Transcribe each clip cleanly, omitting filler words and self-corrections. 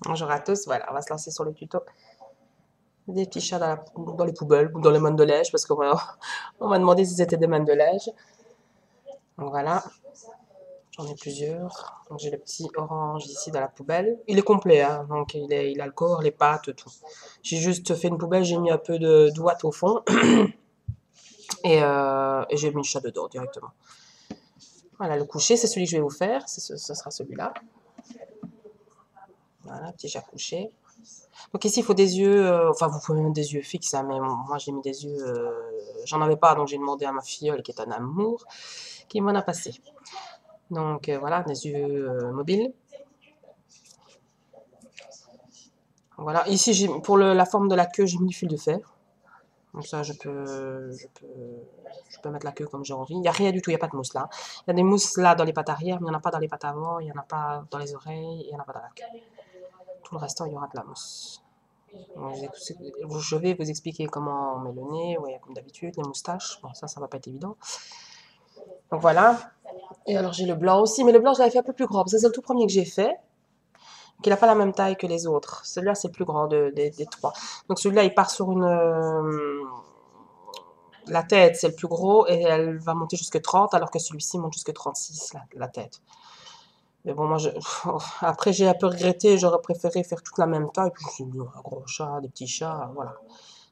Bonjour à tous, voilà, on va se lancer sur le tuto des petits chats dans les poubelles ou dans les mannes de lège parce qu'on on m'a demandé si c'était des mannes de lège. Donc voilà, j'en ai plusieurs. Donc j'ai le petit orange ici dans la poubelle. Il est complet, hein, donc il a le corps, les pattes, tout. J'ai juste fait une poubelle, j'ai mis un peu de douate au fond et j'ai mis le chat dedans directement. Voilà, le coucher, c'est celui que je vais vous faire, ce sera celui-là. Voilà, petit chat couché. Donc ici, il faut des yeux, enfin vous pouvez mettre des yeux fixes, hein, mais moi j'ai mis des yeux, j'en avais pas, donc j'ai demandé à ma filleule qui est un amour, qui m'en a passé. Donc voilà, des yeux mobiles. Voilà, ici pour la forme de la queue, j'ai mis du fil de fer. Donc ça, je peux mettre la queue comme j'ai envie. Il n'y a rien du tout, il n'y a pas de mousse là. Il y a des mousses là dans les pattes arrière, mais il n'y en a pas dans les pattes avant, il n'y en a pas dans les oreilles, il n'y en a pas dans la queue. Tout le restant, il y aura de la mousse. Je vais vous expliquer comment on met le nez, ouais, comme d'habitude, les moustaches. Bon, ça va pas être évident. Donc voilà. Et alors j'ai le blanc aussi, mais le blanc, je l'avais fait un peu plus grand, parce que c'est le tout premier que j'ai fait, qui n'a pas la même taille que les autres. Celui-là, c'est le plus grand des trois. Donc celui-là, il part sur une... la tête, c'est le plus gros, et elle va monter jusque 30, alors que celui-ci monte jusque 36, la tête. Mais bon, moi, après, j'ai un peu regretté, j'aurais préféré faire toute la même taille, puis je me suis dit, un gros chat, des petits chats, voilà.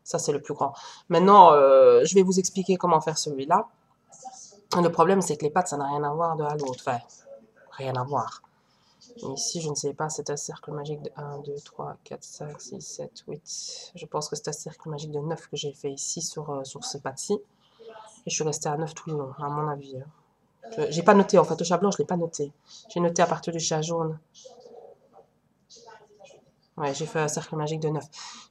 Ça, c'est le plus grand. Maintenant, je vais vous expliquer comment faire celui-là. Le problème, c'est que les pattes, ça n'a rien à voir de à l'autre. Enfin, rien à voir. Et ici, je ne sais pas, c'est un cercle magique de 1, 2, 3, 4, 5, 6, 7, 8. Je pense que c'est un cercle magique de 9 que j'ai fait ici sur ce pattes-ci. Et je suis restée à 9 tout le long, à mon avis. J'ai pas noté, en fait, le chat blanc, je l'ai pas noté. J'ai noté à partir du chat jaune. Ouais, j'ai fait un cercle magique de 9.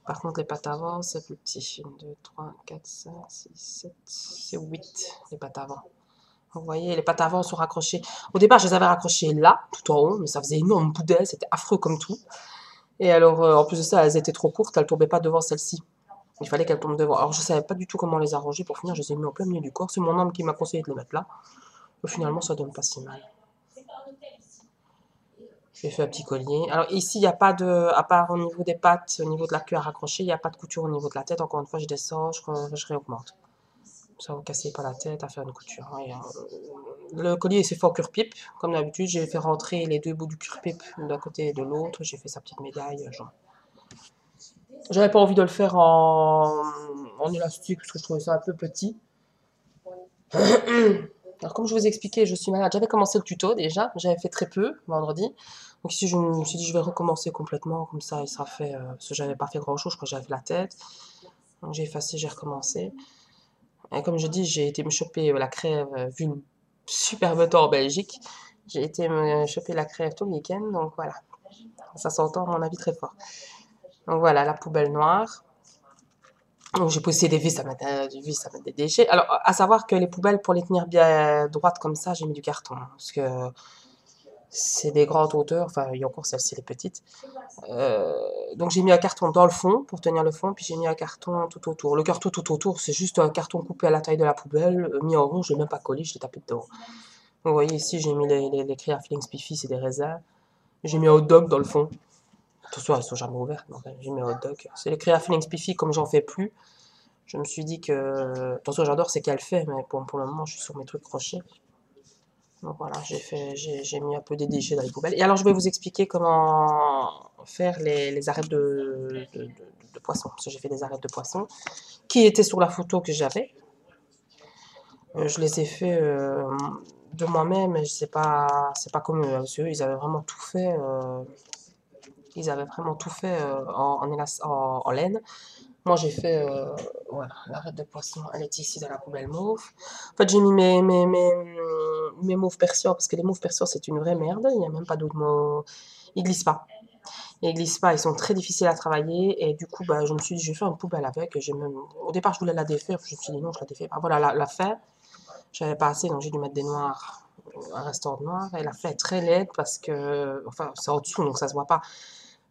Par contre, les pattes avant, c'est plus petit. 1, 2, 3, 4, 5, 6, 7, c'est 8, les pattes avant. Vous voyez, les pattes avant sont raccrochées. Au départ, je les avais raccrochées là, tout en haut, mais ça faisait énorme boudin, c'était affreux comme tout. Et alors, en plus de ça, elles étaient trop courtes, elles ne tombaient pas devant celle-ci. Il fallait qu'elles tombent devant. Alors, je ne savais pas du tout comment les arranger. Pour finir, je les ai mis en plein milieu du corps. C'est mon homme qui m'a conseillé de les mettre là. Et finalement, ça donne pas si mal. J'ai fait un petit collier. Alors ici, il n'y a pas de, à part au niveau des pattes, au niveau de la queue à raccrocher, il n'y a pas de couture au niveau de la tête. Encore une fois, je descends, je réaugmente. Ça, vous cassez pas la tête à faire une couture. Et, le collier, c'est fait en cure-pipe. Comme d'habitude, j'ai fait rentrer les deux bouts du cure-pipe d'un côté et de l'autre. J'ai fait sa petite médaille. J'avais pas envie de le faire en élastique parce que je trouvais ça un peu petit. Alors, comme je vous ai expliqué, je suis malade. J'avais commencé le tuto déjà. J'avais fait très peu vendredi. Donc ici, je me suis dit, je vais recommencer complètement. Comme ça, il sera fait. Parce que j'avais pas fait grand-chose. Je crois que j'avais fait la tête. Donc j'ai effacé, j'ai recommencé. Et comme je dis, j'ai été me choper la crève, vu le superbe temps en Belgique. J'ai été me choper la crève tout le week-end. Donc voilà. Ça s'entend, à mon avis, très fort. Donc voilà, la poubelle noire. Donc j'ai poussé des vis à mettre des déchets. Alors, à savoir que les poubelles, pour les tenir bien droites comme ça, j'ai mis du carton, hein, parce que c'est des grandes hauteurs, enfin, il y a encore celle-ci, les petites. Euh, donc j'ai mis un carton dans le fond, pour tenir le fond, puis j'ai mis un carton tout autour. Le carton tout autour, c'est juste un carton coupé à la taille de la poubelle, mis en rond, je l'ai même pas collé, je l'ai tapé dedans. Donc, vous voyez ici, j'ai mis les Crea Feelings Spiffy, c'est des raisins. J'ai mis un hot dog dans le fond. Attention, elles sont jamais ouvertes, donc j'ai mis un hot dog. C'est les Crea Feelings Spiffy, comme j'en fais plus. Je me suis dit que... Attention, j'adore ce qu'elle fait, mais pour le moment, je suis sur mes trucs crochets. Donc voilà, j'ai mis un peu des déchets dans les poubelles. Et alors, je vais vous expliquer comment faire les arêtes de poisson. Parce que j'ai fait des arêtes de poisson qui étaient sur la photo que j'avais. Je les ai fait de moi-même, mais c'est pas comme eux. Hein, parce qu'eux, ils avaient vraiment tout fait. En laine. Moi, j'ai fait, voilà, l'arête de poisson, elle est ici dans la poubelle mauve. En fait, j'ai mis mes mauves persians, parce que les mauves persians, c'est une vraie merde. Il n'y a même pas d'autres mots. Ils glissent pas. Ils glissent pas, ils sont très difficiles à travailler. Et du coup, bah, je me suis dit, je vais faire une poubelle avec. Au départ, je voulais la défaire, puis je me suis dit, non, je la défais pas. Voilà, la faire. J'avais pas assez, donc j'ai dû mettre des noirs, un restant de noir. Et la fait est très laide, parce que, enfin, c'est en dessous, donc ça se voit pas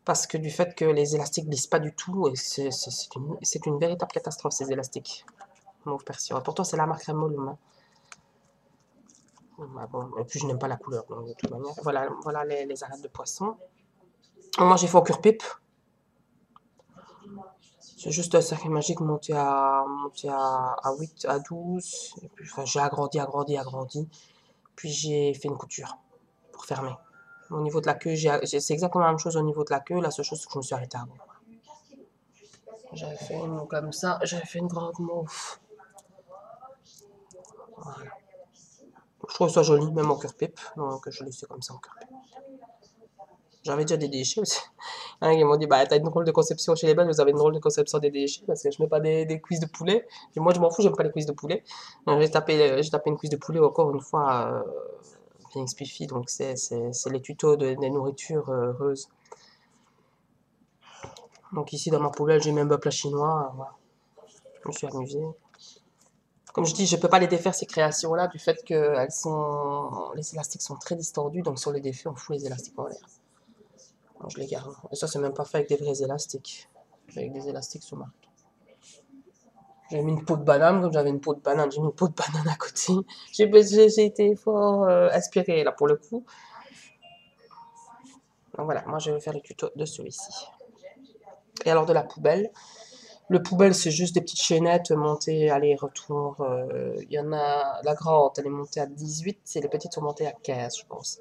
parce que du fait que les élastiques glissent pas du tout, et c'est une véritable catastrophe ces élastiques. Mauve persil. Pourtant c'est la marque Remolum. Hein. Bah bon, et puis je n'aime pas la couleur, donc de toute manière. Voilà les arêtes de poisson. Moi, j'ai fait en cure-pipe. C'est juste un cercle magique monté à 8, à 12. Et puis, enfin, j'ai agrandi. Puis, j'ai fait une couture pour fermer. Au niveau de la queue, c'est exactement la même chose au niveau de la queue. La seule chose, c'est que je me suis arrêtée avant. J'avais fait une comme ça. J'avais fait une grande mauve. Voilà. Je trouve ça joli, même en cure-pipe. Donc, je l'ai laissé comme ça en cure-pipe. J'avais déjà des déchets aussi. Hein, ils m'ont dit, bah, t'as une drôle de conception chez les Belges, vous avez une drôle de conception des déchets, parce que je mets pas des cuisses de poulet. Et moi, je m'en fous, j'aime pas les cuisses de poulet. Donc, j'ai tapé une cuisse de poulet encore une fois, bien Spiffy, donc c'est les tutos des nourritures heureuses. Donc, ici, dans ma poubelle, j'ai même un plat chinois, voilà. Je me suis amusée. Comme je dis, je peux pas les défaire, ces créations-là, du fait que les élastiques sont très distordus, donc si on les défait, on fout les élastiques en l'air. Donc, je les garde. Et ça, c'est même pas fait avec des vrais élastiques. Avec des élastiques sous marque. J'ai mis une peau de banane, comme j'avais une peau de banane, j'ai mis une peau de banane à côté. J'ai été fort inspirée là pour le coup. Donc voilà, moi je vais faire le tuto de celui-ci. Et alors de la poubelle. Le poubelle, c'est juste des petites chaînettes montées aller-retour. Il y en a, la grande, elle est montée à 18, et les petites sont montées à 15, je pense.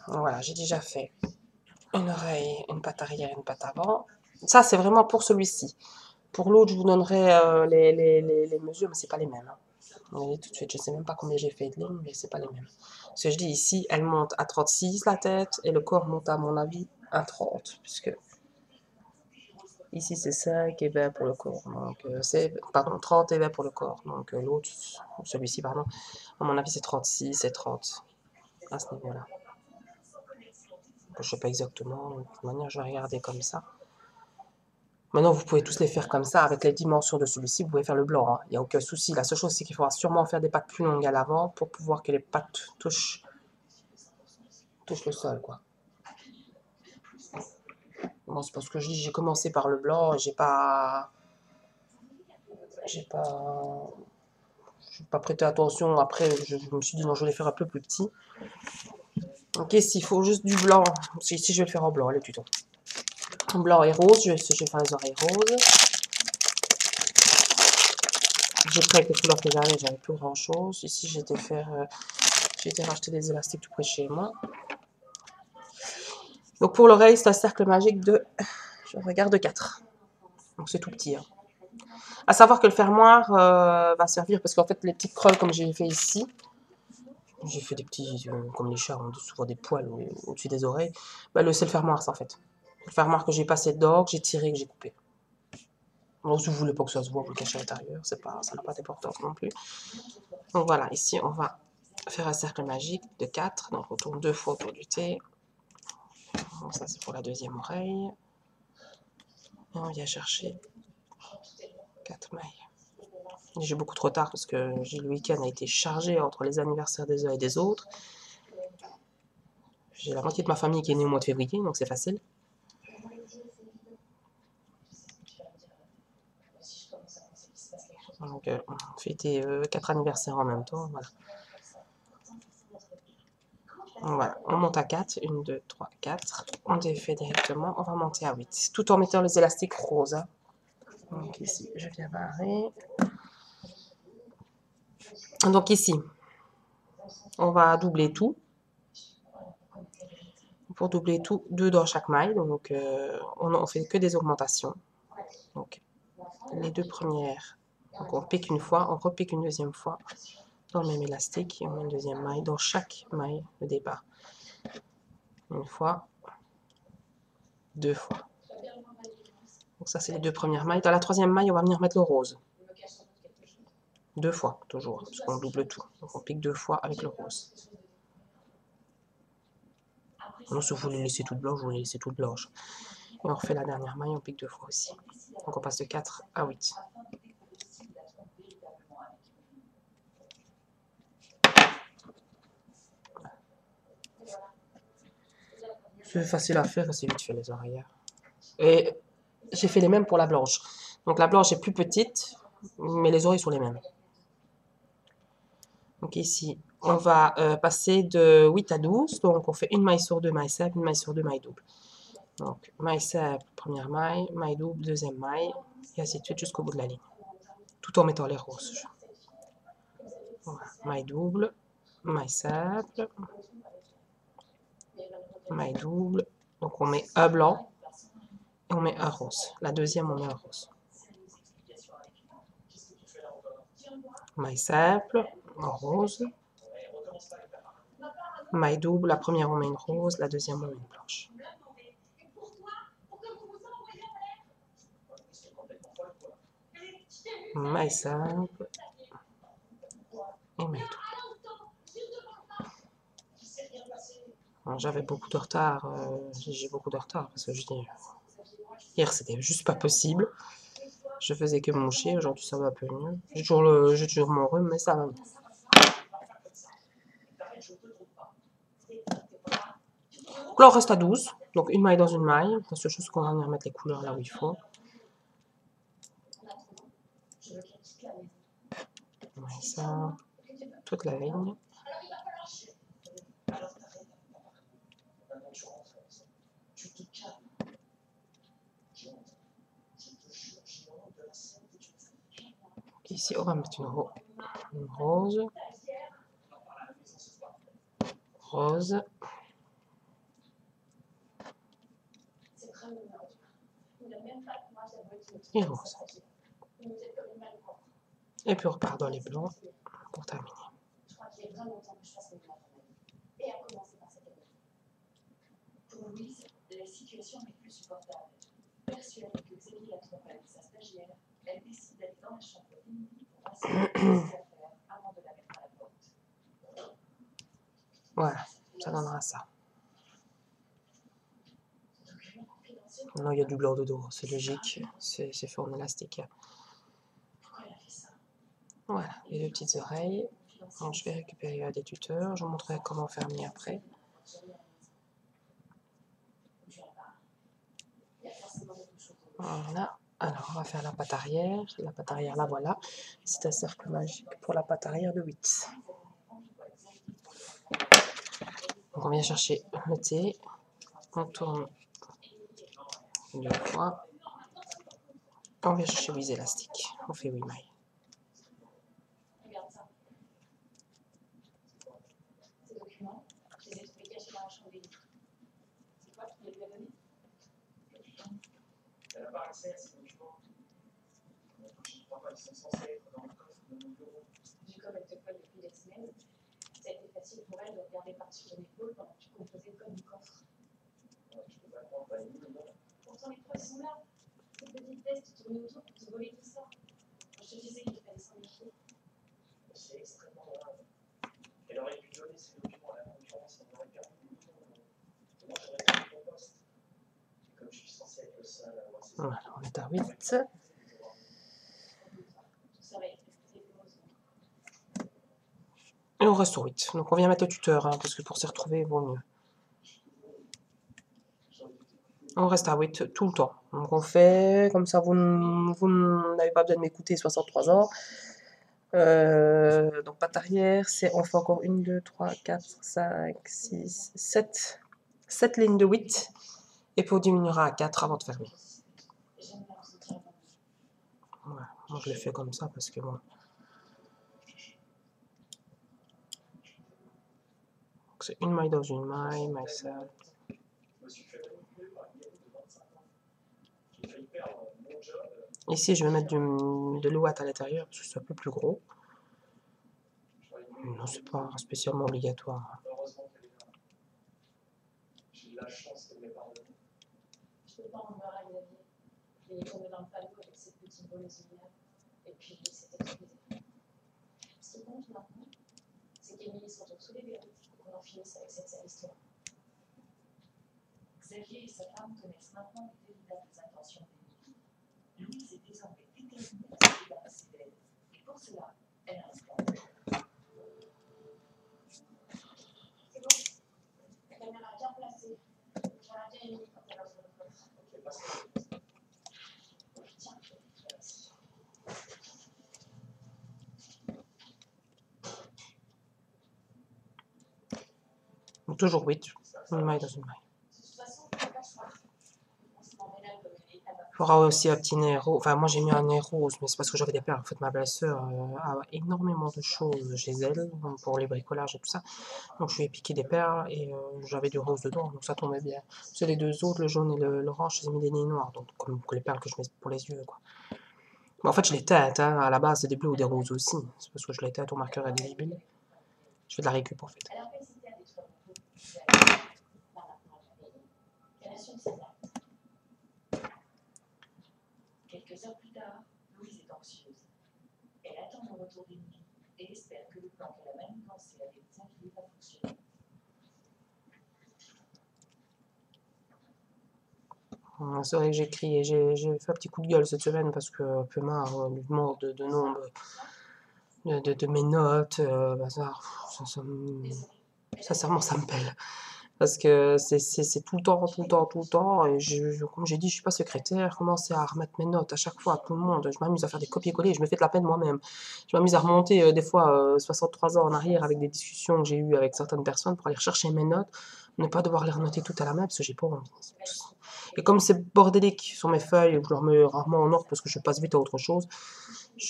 Donc voilà, j'ai déjà fait une oreille, une patte arrière, une patte avant. Ça, c'est vraiment pour celui-ci. Pour l'autre, je vous donnerai les mesures, mais c'est pas les mêmes. Hein. Vous voyez tout de suite, je sais même pas combien j'ai fait de lignes, mais c'est pas les mêmes. Ce que je dis ici, elle monte à 36 la tête, et le corps monte à mon avis à 30, puisque ici c'est 5 et 20 pour le corps. Donc pardon, 30 et 20 pour le corps. Donc l'autre, celui-ci, pardon, à mon avis c'est 36 et 30 à ce niveau-là. Je sais pas exactement, de toute manière je vais regarder comme ça. Maintenant, vous pouvez tous les faire comme ça, avec les dimensions de celui-ci, vous pouvez faire le blanc, hein. Il n'y a aucun souci. La seule chose, c'est qu'il faudra sûrement faire des pattes plus longues à l'avant pour pouvoir que les pattes touchent le sol, quoi. Bon, c'est parce que je dis, j'ai commencé par le blanc et j'ai pas prêté attention. Après, je me suis dit, non, je vais les faire un peu plus petits. Ok, s'il faut juste du blanc, ici, je vais le faire en blanc, le tuto. Blanc et rose, je vais faire les oreilles roses. J'ai pris avec les couleurs que j'avais plus grand chose. Ici, j'ai été racheter des élastiques tout près de chez moi. Donc pour l'oreille, c'est un cercle magique de, je regarde, de 4. Donc c'est tout petit. Hein. À savoir que le fermoir va servir, parce qu'en fait, les petits creux, comme j'ai fait ici, j'ai fait des petits, comme les chats ont souvent des poils au-dessus des oreilles, bah, c'est le fermoir, ça, en fait. Le fermoir que j'ai passé dedans, que j'ai tiré, que j'ai coupé. Donc si vous voulez pas que ça se voit, vous le cachez à l'intérieur, ça n'a pas d'importance non plus. Donc voilà, ici, on va faire un cercle magique de 4. Donc on tourne 2 fois autour du T. Donc ça, c'est pour la deuxième oreille. Et on vient chercher 4 mailles. J'ai beaucoup trop tard parce que le week-end a été chargé entre les anniversaires des uns et des autres. J'ai la moitié de ma famille qui est née au mois de février, donc c'est facile. Donc on fêtait 4 anniversaires en même temps, voilà. Donc, voilà, on monte à 4, 1, 2, 3, 4. On défait directement, on va monter à 8, tout en mettant les élastiques roses. Hein. Donc ici, je viens barrer. Donc ici, on va doubler tout. Pour doubler tout, 2 dans chaque maille. Donc on fait que des augmentations. Donc les 2 premières, donc on pique une fois, on repique une deuxième fois dans le même élastique et on met une deuxième maille dans chaque maille de départ. Une fois, 2 fois. Donc ça c'est les 2 premières mailles. Dans la troisième maille, on va venir mettre le rose. 2 fois, toujours, parce qu'on double tout. Donc on pique 2 fois avec le rose. Non, si vous voulez laisser toute blanche, vous les laissez toute blanche. Et on refait la dernière maille, on pique 2 fois aussi. Donc on passe de 4 à 8. C'est facile à faire, c'est vite fait les oreillères. Et j'ai fait les mêmes pour la blanche. Donc la blanche est plus petite, mais les oreilles sont les mêmes. Donc ici, on va passer de 8 à 12. Donc, on fait une maille sur deux, maille simple, une maille sur deux, maille double. Donc, maille simple, première maille double, deuxième maille, et ainsi de suite jusqu'au bout de la ligne. Tout en mettant les roses. Voilà. Maille double, maille simple, maille double. Donc, on met un blanc et on met un rose. La deuxième, on met un rose. Maille simple, en rose. Maille double, la première, on met une rose, la deuxième, on met une blanche. Maille simple et maille double. J'avais beaucoup de retard, j'ai beaucoup de retard parce que je dis, hier c'était juste pas possible. Je faisais que mon chier, aujourd'hui ça va un peu mieux. J'ai toujours mon rhume, mais ça va mieux. Donc là on reste à 12, donc une maille dans une maille. La seule chose qu'on va venir mettre les couleurs là où il faut. Maille simple, toute la ligne. Ici, on va mettre une rose, rose, et rose. Et puis on repart dans les blancs pour terminer. La situation n'est plus supportable. Persuadée que Xavier la trompe avec sa stagiaire, elle décide d'aller dans la chambre d'Émilie pour passer ses affaires avant de la mettre à la porte. Voilà, ça donnera ça. Non, il y a du blanc dedans, c'est logique, c'est fait en élastique. Voilà, les deux petites oreilles. Donc, je vais récupérer des tuteurs, je vous montrerai comment faire mieux après. Voilà, alors on va faire la patte arrière. La patte arrière, la voilà. C'est un cercle magique pour la patte arrière de 8. Donc on vient chercher le T, on tourne 2 fois, on vient chercher 8 élastiques, on fait 8 mailles. J'ai comme elle te colle depuis des semaines, ça a été facile pour elle de regarder par-dessus ton épaule pendant que tu composais comme une coffre. Pourtant les preuves sont là. Cette petite veste tournée autour pour te voler tout ça. Je te disais qu'il fallait s'en méfier. C'est extrêmement grave. Elle aurait pu donner ses documents à la concurrence, elle aurait perdu des millions. Moi j'aurais pris mon poste. Comme je suis censé être le seul à avoir ces... Voilà, on est à 8. Et on reste sur 8. Donc on vient mettre le tuteur, hein, parce que pour s'y retrouver, il vaut mieux. On reste à 8 tout le temps. Donc on fait, comme ça vous n'avez pas besoin de m'écouter 63 ans. Donc patte arrière, c'est on fait encore 1, 2, 3, 4, 5, 6, 7. 7 lignes de 8. Et puis on diminuera à 4 avant de fermer. Voilà, moi je l'ai fait comme ça parce que bon. C'est une maille dans une maille, maille simple. Ici, je vais mettre de l'ouate à l'intérieur parce que c'est un peu plus gros. Non, c'est pas spécialement obligatoire. J'ai eu la chance de me pardonner. Je peux pas en voir à Xavier. Il est tombé dans le panneau avec ses petites bolosinières. Et puis il s'est excusé. Ce qui compte maintenant, c'est qu'Émilie se retrouve sous les verrous et qu'on en finisse avec cette sale histoire. Xavier et sa femme connaissent maintenant les véritables intentions d'Émilie. Louise est désormais déterminée à se débarrasser d'elle. Et pour cela, elle a un plan. C'est bon. La caméra bien placée. J'aurais bien Émilie quand elle a besoin de votre. Ok, passe. Tiens, merci. Toujours 8. Une maille dans une maille. Il y aura aussi un petit nez rose. Enfin, moi j'ai mis un nez rose, mais c'est parce que j'avais des perles. En fait, ma belle-sœur a énormément de choses chez elle, pour les bricolages et tout ça. Donc je lui ai piqué des perles et j'avais du rose dedans, donc ça tombait bien. C'est les deux autres, le jaune et l'orange, j'ai mis des nids noirs, donc comme les perles que je mets pour les yeux, quoi. Mais en fait, je les teinte, hein. À la base, c'est des bleus ou des roses aussi. C'est parce que je les teinte au marqueur indélébile. Je fais de la récup, en fait. Quelques heures plus tard, Louise est anxieuse. Elle attend le retour d'Émilie et espère que le plan qu'elle a manigancé avec Xavier va fonctionner. C'est vrai que j'ai crié, j'ai fait un petit coup de gueule cette semaine parce que un peu marre du manque de nombre de mes notes. Bah sincèrement, ça me pèle. Parce que c'est tout le temps, tout le temps, tout le temps. Et comme j'ai dit, je suis pas secrétaire. Commencer à remettre mes notes à chaque fois à tout le monde. Je m'amuse à faire des copier-coller. Je me fais de la peine moi-même. Je m'amuse à remonter des fois 63 ans en arrière avec des discussions que j'ai eues avec certaines personnes pour aller rechercher mes notes. Ne pas devoir les renoter toutes à la main parce que j'ai pas envie. Et comme c'est bordélique sur mes feuilles, je leur mets rarement en ordre parce que je passe vite à autre chose.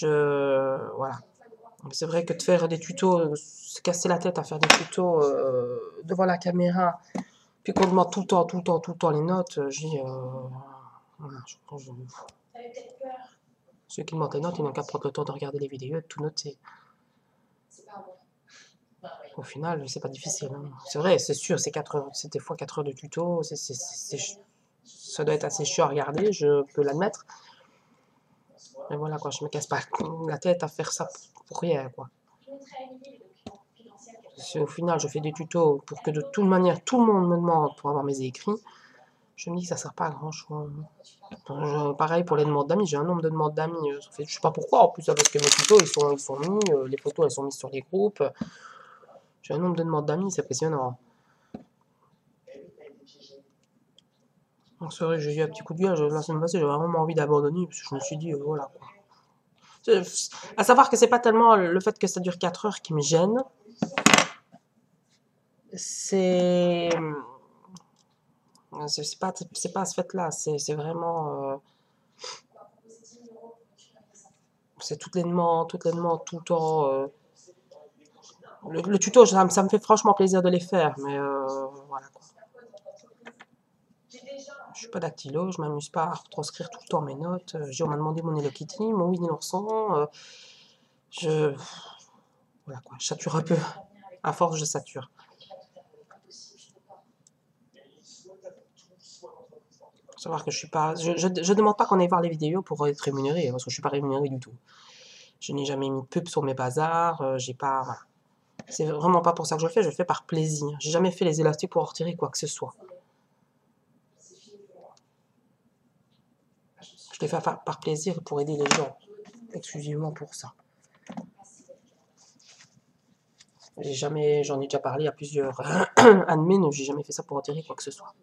Voilà. C'est vrai que de faire des tutos, se casser la tête à faire des tutos devant la caméra, puis qu'on demande tout le temps, tout le temps, tout le temps les notes, voilà, ceux qui demandent les notes, ils n'ont qu'à prendre le temps de regarder les vidéos et de tout noter. Au final, c'est pas difficile. Hein. C'est vrai, c'est sûr, c'est 4 heures, c'est des fois 4 heures de tuto, ça doit être assez chiant à regarder, je peux l'admettre. Mais voilà, quoi, je me casse pas la tête à faire ça pour rien, quoi. Si au final je fais des tutos pour que de toute manière tout le monde me demande pour avoir mes écrits, je me dis que ça sert pas à grand chose. Pareil pour les demandes d'amis, j'ai un nombre de demandes d'amis, je sais pas pourquoi en plus, parce que mes tutos ils sont mis, les photos elles sont mises sur les groupes. J'ai un nombre de demandes d'amis, c'est impressionnant. Donc c'est vrai, j'ai eu un petit coup de gueule, la semaine passée, j'avais vraiment envie d'abandonner, parce que je me suis dit, voilà quoi. À savoir que c'est pas tellement le fait que ça dure 4 heures qui me gêne, c'est pas ce fait-là, c'est vraiment c'est toutes les demandes, tout le temps. Le tuto, ça me fait franchement plaisir de les faire, mais voilà quoi. Je suis pas dactylo, je m'amuse pas à retranscrire tout le temps mes notes. On m'a demandé mon Hello Kitty, mon Winnie l'ourson. Voilà quoi, je sature un peu. À force, je sature. Faut savoir que je suis pas. Je demande pas qu'on aille voir les vidéos pour être rémunéré, parce que je suis pas rémunéré du tout. Je n'ai jamais mis de pub sur mes bazars, j'ai pas. Voilà. C'est vraiment pas pour ça que je le fais par plaisir. J'ai jamais fait les élastiques pour en retirer quoi que ce soit. Je les fais par plaisir et pour aider les gens. Exclusivement pour ça. J'en ai déjà parlé à plusieurs admins, j'ai jamais fait ça pour en retirer quoi que ce soit.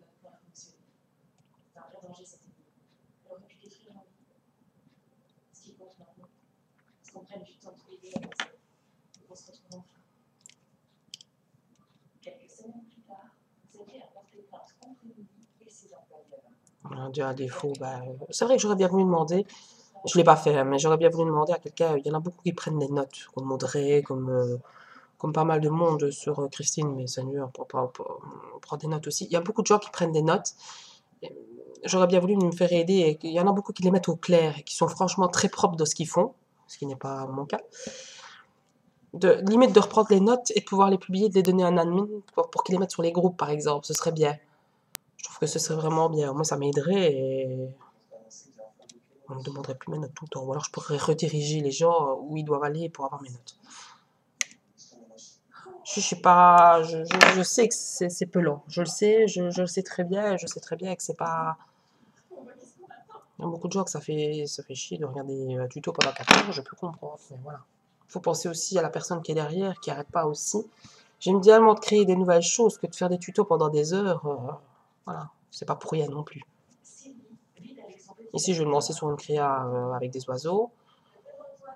Un défaut, c'est vrai que j'aurais bien voulu demander, je ne l'ai pas fait, mais j'aurais bien voulu demander à quelqu'un, il y en a beaucoup qui prennent des notes, comme Audrey, comme pas mal de monde sur Christine, mais Seigneur, pour prendre des notes aussi. Il y a beaucoup de gens qui prennent des notes, j'aurais bien voulu me faire aider, et il y en a beaucoup qui les mettent au clair, et qui sont franchement très propres de ce qu'ils font, ce qui n'est pas mon cas. Limite de reprendre les notes et de pouvoir les publier, de les donner à un admin pour qu'il les mette sur les groupes, par exemple, ce serait bien. Je trouve que ce serait vraiment bien. Moi, ça m'aiderait et on ne me demanderait plus mes notes tout le temps. Ou alors, je pourrais rediriger les gens où ils doivent aller pour avoir mes notes. Je suis pas... Je sais que c'est pelant. Je le sais, je le sais très bien. Je sais très bien que c'est pas... Il y a beaucoup de gens que ça fait chier de regarder un tuto pendant 4 heures. Je peux comprendre, mais voilà. Il faut penser aussi à la personne qui est derrière, qui n'arrête pas aussi. J'aime tellement de créer des nouvelles choses que de faire des tutos pendant des heures. Voilà, c'est pas pour rien non plus. Ici, je vais me lancer sur une créa avec des oiseaux.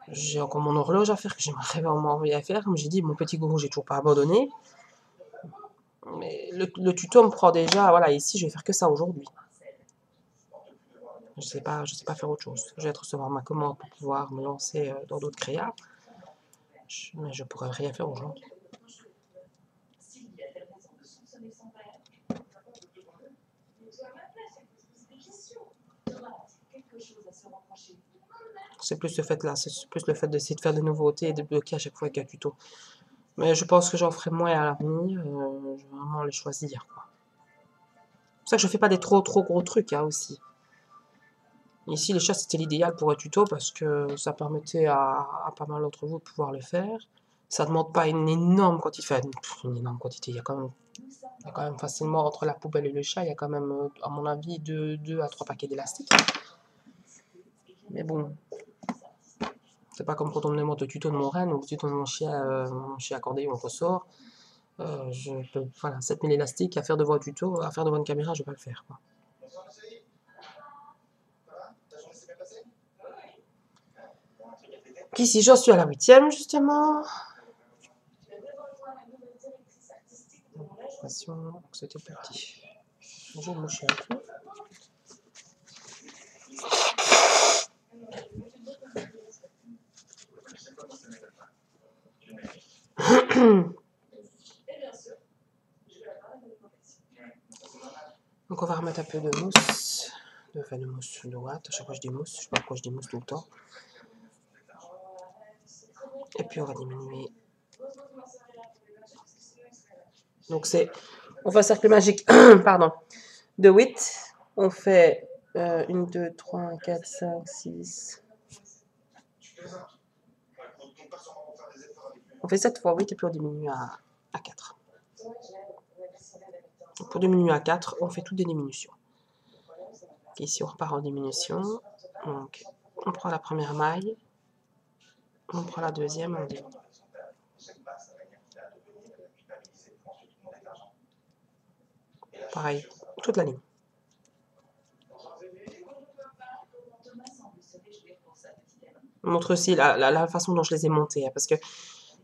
J'ai encore mon horloge à faire que j'aimerais vraiment envie à faire. Comme j'ai dit, mon petit gourou, j'ai toujours pas abandonné. Mais le tuto me prend déjà, voilà, ici je vais faire que ça aujourd'hui. Je sais pas faire autre chose. Je vais recevoir ma commande pour pouvoir me lancer dans d'autres créas. Mais je pourrais rien faire aujourd'hui. C'est plus le fait là, c'est plus le fait d'essayer de faire des nouveautés et de bloquer à chaque fois avec un tuto. Mais je pense que j'en ferai moins à l'avenir. Je vais vraiment les choisir, quoi. C'est pour ça que je fais pas des trop gros trucs, hein, aussi. Ici, les chats, c'était l'idéal pour un tuto parce que ça permettait à pas mal d'entre vous de pouvoir le faire. Ça demande pas une énorme quantité, enfin, une énorme quantité. Il y a quand même facilement, entre la poubelle et le chat, il y a quand même, à mon avis, 2 à 3 paquets d'élastiques. Mais bon, c'est pas comme quand on me demande le tuto de mon renne ou le tuto de mon chien accordéon au ressort. Voilà, 7000 élastiques à faire devant un tuto, à faire devant une caméra, je vais pas le faire, quoi. Ici, j'en suis à la 8e, justement. C'était petit. Je vais me moucher un peu. Donc on va remettre un peu de mousse, de mousse de ouate. À chaque fois je dis mousse, je sais pas pourquoi je dis mousse tout le temps. Et puis on va diminuer. Donc on fait un cercle magique, pardon, de 8. On fait 1, 2, 3, 4, 5, 6. On fait 7 fois 8 et puis on diminue à 4. Pour diminuer à 4, on fait toutes des diminutions. Ici, on repart en diminution. Donc, on prend la première maille, on prend la deuxième, on diminue. Pareil, toute la ligne. Je montre aussi la façon dont je les ai montées, hein, parce que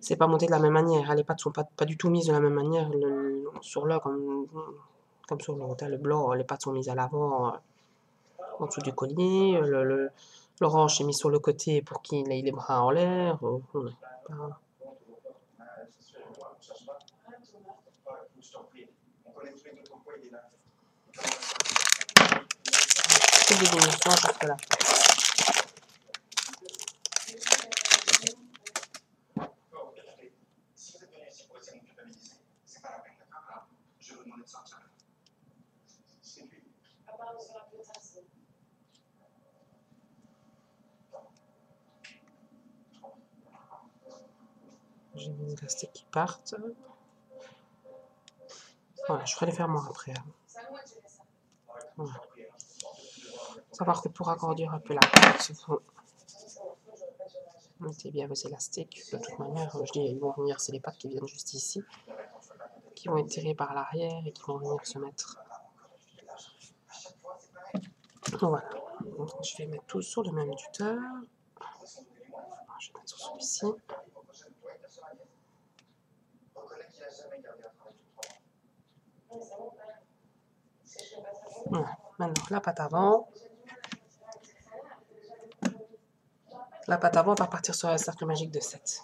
c'est pas monté de la même manière. Les pattes sont pas du tout mises de la même manière. Sur l'œil, comme sur le blanc, les pattes sont mises à l'avant, en dessous du collier. L'orange est mis sur le côté pour qu'il ait les bras en l'air. Toutes des diminutions jusque là. J'ai mis des élastiques qui partent. Voilà, je ferai les fermoirs après. Voilà. Savoir que pour agrandir un peu la pâte, vous mettez bien vos élastiques. De toute manière, je dis, ils vont venir, c'est les pattes qui viennent juste ici, qui vont être tirées par l'arrière et qui vont venir se mettre. Voilà. Donc, je vais mettre tout sur le même tuteur. Je vais mettre sur celui-ci. Voilà. Maintenant, la patte avant. La patte avant, on va partir sur un cercle magique de 7.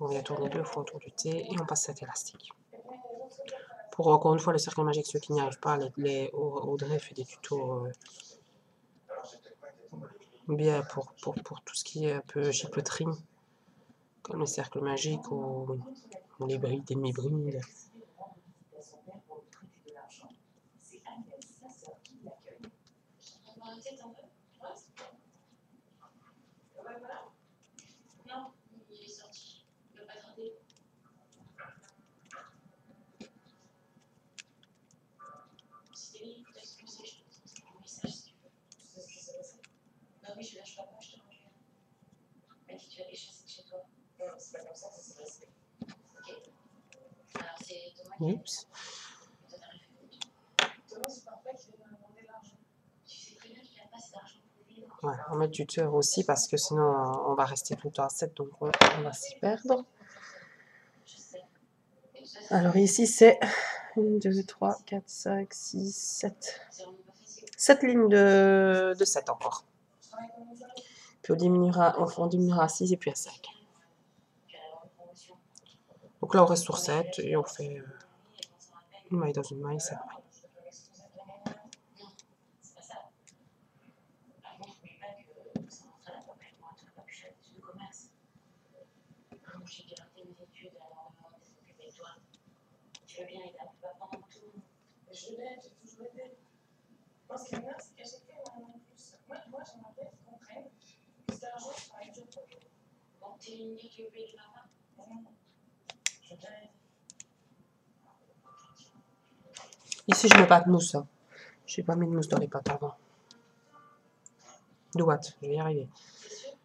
On vient tourner 2 fois autour du T et on passe cet élastique. Pour encore une fois le cercle magique, ceux qui n'y arrivent pas, Audrey fait des tutos bien pour tout ce qui est un peu chipoterie, comme le cercle magique ou les brides et demi-brides. Oups. Voilà, on met le tuteur aussi parce que sinon on va rester tout le temps à 7, donc on va s'y perdre. Alors ici, c'est 1, 2, 3, 4, 5, 6, 7. 7 lignes de 7 encore. Puis on diminuera à 6 et puis à 5. Donc là, on reste sur 7 et on fait une maille dans une maille, 7 mailles. Tu veux bien aider un peu papa en tout? Je l'aide, j'ai toujours aidé. Moi, ce qui est bien, c'est qu'à chaque fois, on en a plus. Moi j'aimerais bien qu'ils comprennent que c'est un jour, je travaille dur pour eux. Donc, tu veux dire que tu veux payer papa? Je veux bien aider. Ici, je mets pas de mousse. Hein. Je n'ai pas mis de mousse dans les pâtes avant. Droite, je vais y arriver. C'est sûr?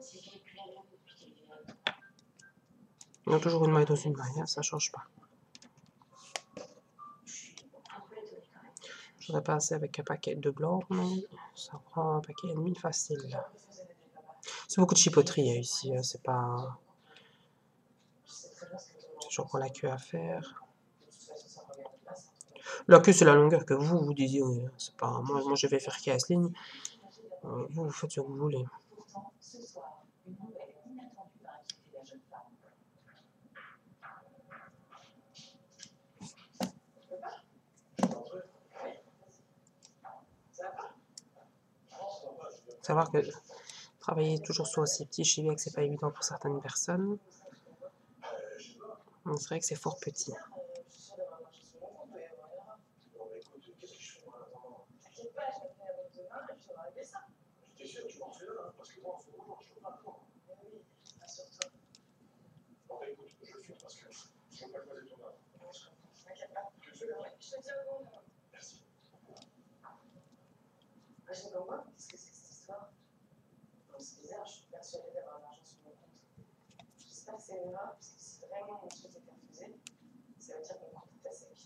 Si j'ai plus la même depuis qu'il est là. Il y a toujours une maille dans une maille, hein, ça change pas. Un peu étonnée quand même. Je voudrais passer avec un paquet de blanc, mais ça prend un paquet et demi facile. C'est beaucoup de chipoterie hein, ici, hein, c'est pas toujours pour la queue à faire. La queue c'est la longueur que vous disiez, c'est pas moi je vais faire 15 lignes. Vous faites ce que vous voulez. Pourtant, ce soir, une nouvelle inattendue va inquiéter la jeune femme. Savoir que travailler toujours sur aussi petit, je sais bien que c'est pas évident pour certaines personnes. C'est vrai que c'est fort petit. Qu'est-ce que c'est que cette histoire? C'est bizarre, je suis persuadée d'avoir de l'argent sur mon compte. J'espère que c'est une erreur, parce que si vraiment mon truc était refusé, ça veut dire qu'on compte tout à sec.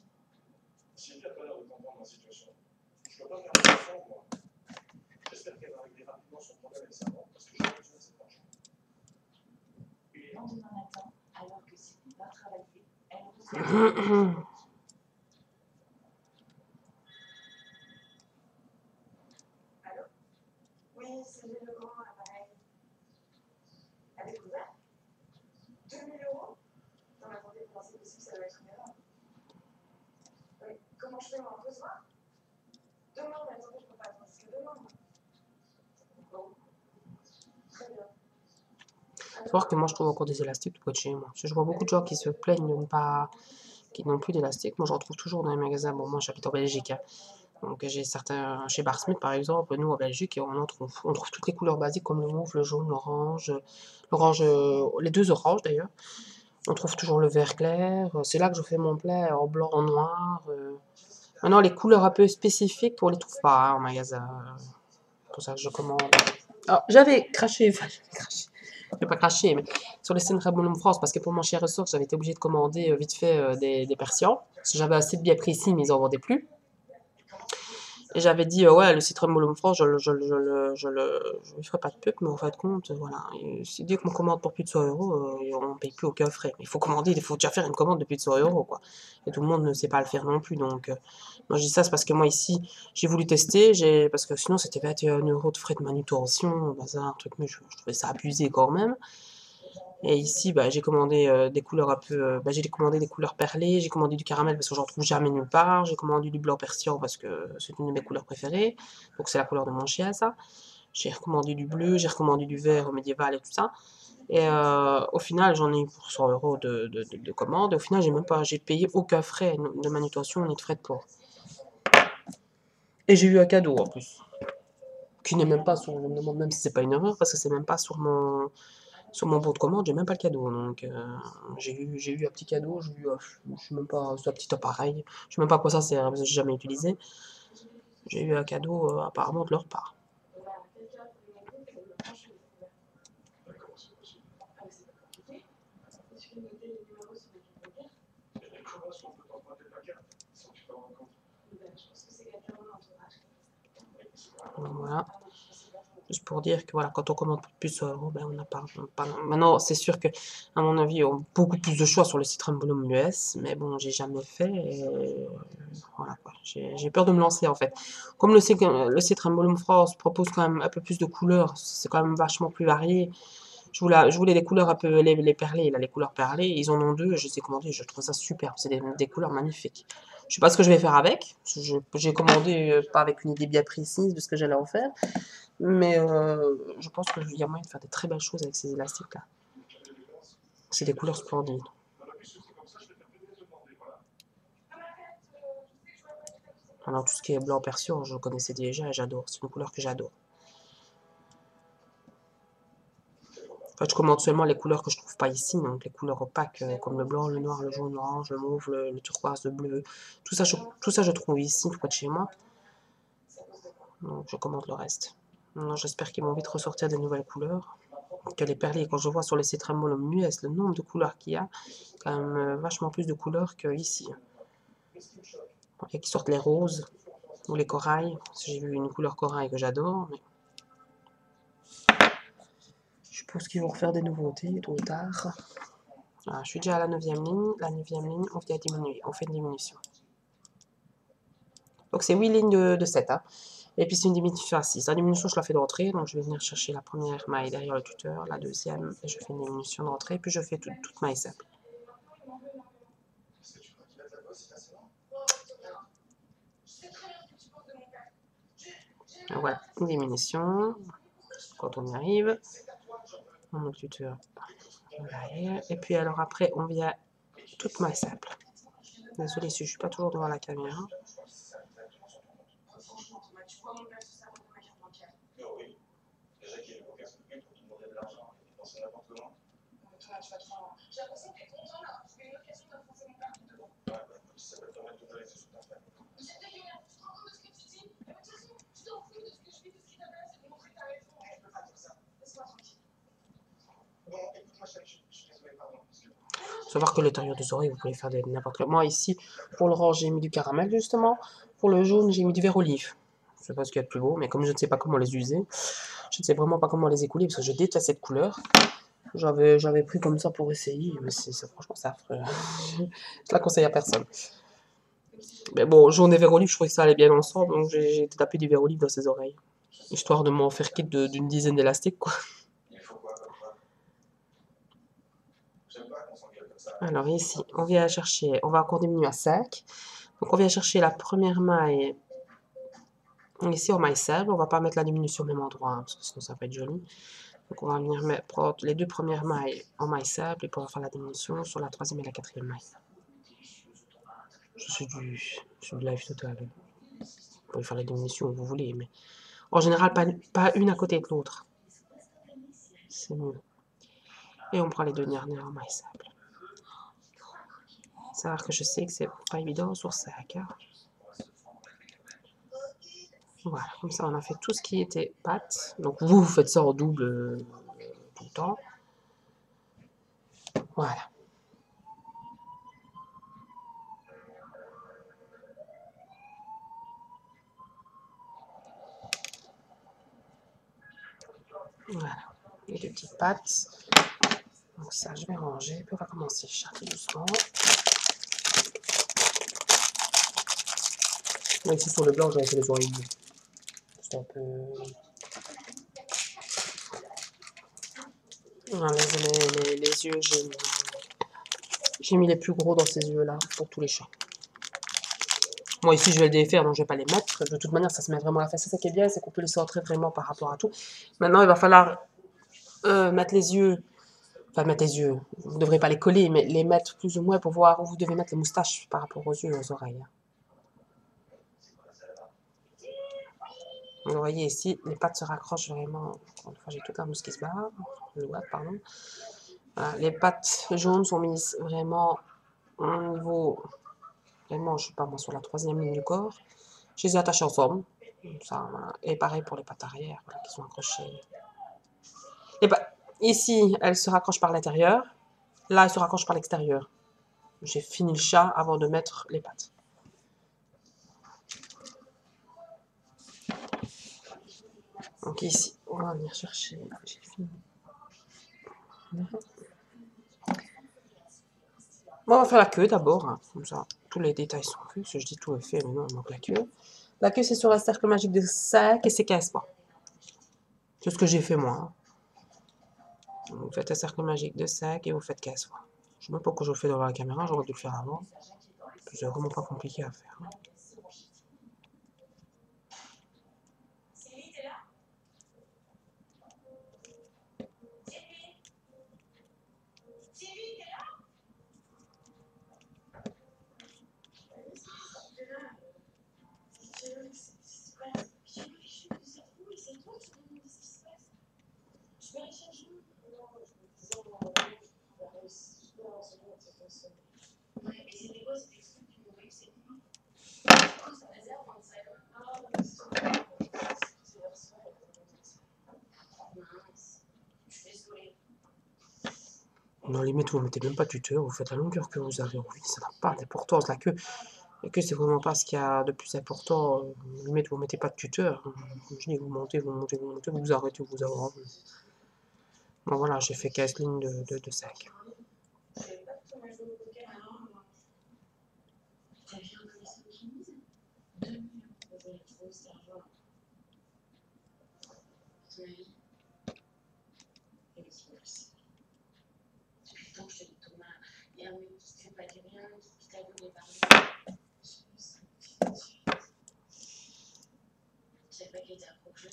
Sylvie n'a pas l'air de comprendre ma situation. Je ne peux pas faire attention, moi. J'espère qu'elle va régler rapidement son problème avec sa banque, parce que j'ai besoin de cet argent. Le lendemain matin, alors que Sylvie va travailler, elle reçoit Allô? Oui, Sylvie Legrand, l'appareil. À découvert? 2000 €? Non, mais attendez, comment c'est possible, ça doit être une erreur. Oui, comment je fais, moi, ce soir? Demain, mais attendez, je ne peux pas attendre jusqu'à demain. Bon, très bien. Faut voir que moi je trouve encore des élastiques tout près de chez moi. Parce que je vois beaucoup de gens qui se plaignent de ne pas, qui n'ont plus d'élastiques. Moi j'en trouve toujours dans les magasins. Bon, moi j'habite en Belgique. Hein. Donc j'ai certains, chez Bar Smith par exemple, nous en Belgique, on trouve toutes les couleurs basiques comme le mauve, le jaune, l'orange, les deux oranges d'ailleurs. On trouve toujours le vert clair. C'est là que je fais mon plat en blanc, en noir. Maintenant les couleurs un peu spécifiques, on les trouve pas hein, en magasin. C'est pour ça que je commande. Alors, j'avais craché, enfin, je vais pas cracher, mais sur les scènes Ramon France, parce que pour mon cher ressort, j'avais été obligée de commander vite fait des persians, parce que j'avais assez de bien précis, mais ils en vendaient plus. Et j'avais dit, ouais, le site Ramon France, je lui ferai pas de pub, mais en fin de compte, voilà. Et dès qu'on commande pour plus de 100 €, on ne paye plus aucun frais. Il faut commander, il faut déjà faire une commande de plus de 100 €, quoi. Et tout le monde ne sait pas le faire non plus, donc. Moi, je dis ça, c'est parce que moi, ici, j'ai voulu tester, parce que sinon, c'était 21 € de frais de manutention, bazar, truc, mais je trouvais ça abusé quand même. Et ici, bah, j'ai commandé des couleurs un peu. Bah, j'ai commandé des couleurs perlées, j'ai commandé du caramel parce que j'en trouve jamais nulle part, j'ai commandé du blanc persian parce que c'est une de mes couleurs préférées, donc c'est la couleur de mon chien, ça. J'ai recommandé du bleu, j'ai recommandé du vert médiéval et tout ça. Et au final, j'en ai eu pour 100 € de commande. Et au final, j'ai payé aucun frais de manutention ni de frais de port. Et j'ai eu un cadeau en plus. Qui n'est même pas sur. Je me demande même si c'est pas une erreur parce que c'est même pas sur mon bon de commande, j'ai même pas le cadeau. Donc j'ai eu un petit cadeau, je sais même pas, c'est un petit appareil. Je sais même pas à quoi ça sert, parce que j'ai jamais utilisé. J'ai eu un cadeau apparemment de leur part. Et comment est-ce qu'on peut t'emprunter ta carte sans que tu t'en rendes compte? Donc, voilà. Juste pour dire que voilà, quand on commande plus sur Euro, ben on n'a pas. Maintenant, c'est sûr que, à mon avis, on a beaucoup plus de choix sur le site Remboloum US, mais bon, j'ai jamais fait. Et voilà quoi. J'ai peur de me lancer en fait. Comme le site Remboloum France propose quand même un peu plus de couleurs, c'est quand même vachement plus varié. Je voulais des couleurs un peu, les perlés, là, les couleurs perlées, ils en ont deux, je les ai commandées, je trouve ça superbe, c'est des couleurs magnifiques. Je sais pas ce que je vais faire avec, j'ai commandé pas avec une idée bien précise de ce que j'allais en faire, mais je pense qu'il y a moyen de faire des très belles choses avec ces élastiques-là. C'est des couleurs splendides. Alors tout ce qui est blanc persian, je connaissais déjà et j'adore, c'est une couleur que j'adore. En fait, je commande seulement les couleurs que je trouve pas ici, donc les couleurs opaques comme le blanc, le noir, le jaune, l'orange, le mauve, le turquoise, le bleu. Tout ça, je trouve ici, près de chez moi. Donc je commande le reste. J'espère qu'ils vont vite ressortir des nouvelles couleurs. Que les perliers, quand je vois sur les sites Remboloum US, le nombre de couleurs qu'il y a, quand même vachement plus de couleurs qu'ici. Il y a qui sortent les roses ou les corails. J'ai vu une couleur corail que j'adore, mais je pense qu'ils vont refaire des nouveautés tôt ou tard. Voilà, je suis déjà à la 9e ligne. La 9e ligne, on vient diminuer. On fait une diminution. Donc c'est 8 lignes de 7. Hein. Et puis c'est une diminution à 6. La diminution, je la fais d'entrée. Donc je vais venir chercher la première maille derrière le tuteur, la deuxième, et je fais une diminution d'entrée. Puis je fais toute maille simple. Voilà, une diminution. Quand on y arrive, on met le tuteur derrière. Et puis alors après, on vient toute maille simple. Désolée si je ne suis pas toujours devant la caméra. Savoir que l'intérieur des oreilles, vous pouvez faire n'importe quoi. Moi, ici, pour l'orange, j'ai mis du caramel, justement. Pour le jaune, j'ai mis du verre olive. Je sais pas ce qu'il y a de plus beau, mais comme je ne sais pas comment les user, je ne sais vraiment pas comment les écouler, parce que je déteste cette couleur. J'avais pris comme ça pour essayer, mais franchement, c'est affreux. Je la conseille à personne. Mais bon, jaune et verre olive, je trouvais que ça allait bien ensemble, donc j'ai tapé du verre olive dans ses oreilles. Histoire de m'en faire quitte d'une dizaine d'élastiques, quoi. Alors ici, on vient chercher, on va encore diminuer à 5. Donc on vient chercher la première maille, ici en maille simple, on va pas mettre la diminution au même endroit, hein, parce que sinon ça va être joli. Donc on va venir prendre les deux premières mailles en maille simple, et puis on va faire la diminution sur la troisième et la quatrième maille. Je suis du live total. Vous pouvez faire la diminution où vous voulez, mais en général, pas une à côté de l'autre. C'est mieux. Et on prend les deux dernières en maille simple. Savoir que je sais que c'est pas évident sur 5. Hein. Voilà, comme ça on a fait tout ce qui était pâte. Donc vous faites ça en double tout le temps. Voilà. Voilà, les deux petites pâtes. Donc ça, je vais ranger. Puis on va commencer à charger doucement. Là, ici sur le blanc, j'avais fait les oreilles. C'est un peu... Voilà, les yeux, j'ai mis les plus gros dans ces yeux-là pour tous les chats. Moi ici je vais le défaire, donc je vais pas les mettre. De toute manière, ça se met vraiment à la face. C'est ça qui est bien, c'est qu'on peut les centrer vraiment par rapport à tout. Maintenant, il va falloir mettre les yeux. Enfin, mettre les yeux. Vous ne devrez pas les coller, mais les mettre plus ou moins pour voir où vous devez mettre les moustaches par rapport aux yeux et aux oreilles. Vous voyez ici, les pattes se raccrochent vraiment. Une fois, j'ai toute la mousse qui se barre. Le doigt, pardon. Voilà, les pattes jaunes sont mises vraiment au niveau. Vraiment, je ne sais pas moi, sur la troisième ligne du corps. Je les ai attachées ensemble. Ça, voilà. Et pareil pour les pattes arrière, voilà, qui sont accrochées. Ici, elles se raccrochent par l'intérieur. Là, elles se raccrochent par l'extérieur. J'ai fini le chat avant de mettre les pattes. Donc ici, on On va venir chercher. J'ai fini. Bon, on va faire la queue d'abord, hein, comme ça. Tous les détails sont faits. Si je dis tout est fait, mais non, il manque la queue. La queue, c'est sur un cercle magique de 5 et c'est 15 points. C'est ce que j'ai fait moi. Hein. Vous faites un cercle magique de 5 et vous faites 15 fois. Je ne sais même pas pourquoi je le fais devant la caméra, j'aurais dû le faire avant. C'est vraiment pas compliqué à faire. Hein. Dans limite, vous ne mettez même pas de tuteur, vous faites la longueur que vous avez envie, ça n'a pas d'importance. La queue, c'est vraiment pas ce qu'il y a de plus important. Limite, vous ne mettez pas de tuteur. Comme je dis, vous montez, vous montez, vous montez, vous arrêtez, vous avez envie. Bon, voilà, j'ai fait 15 lignes de 5.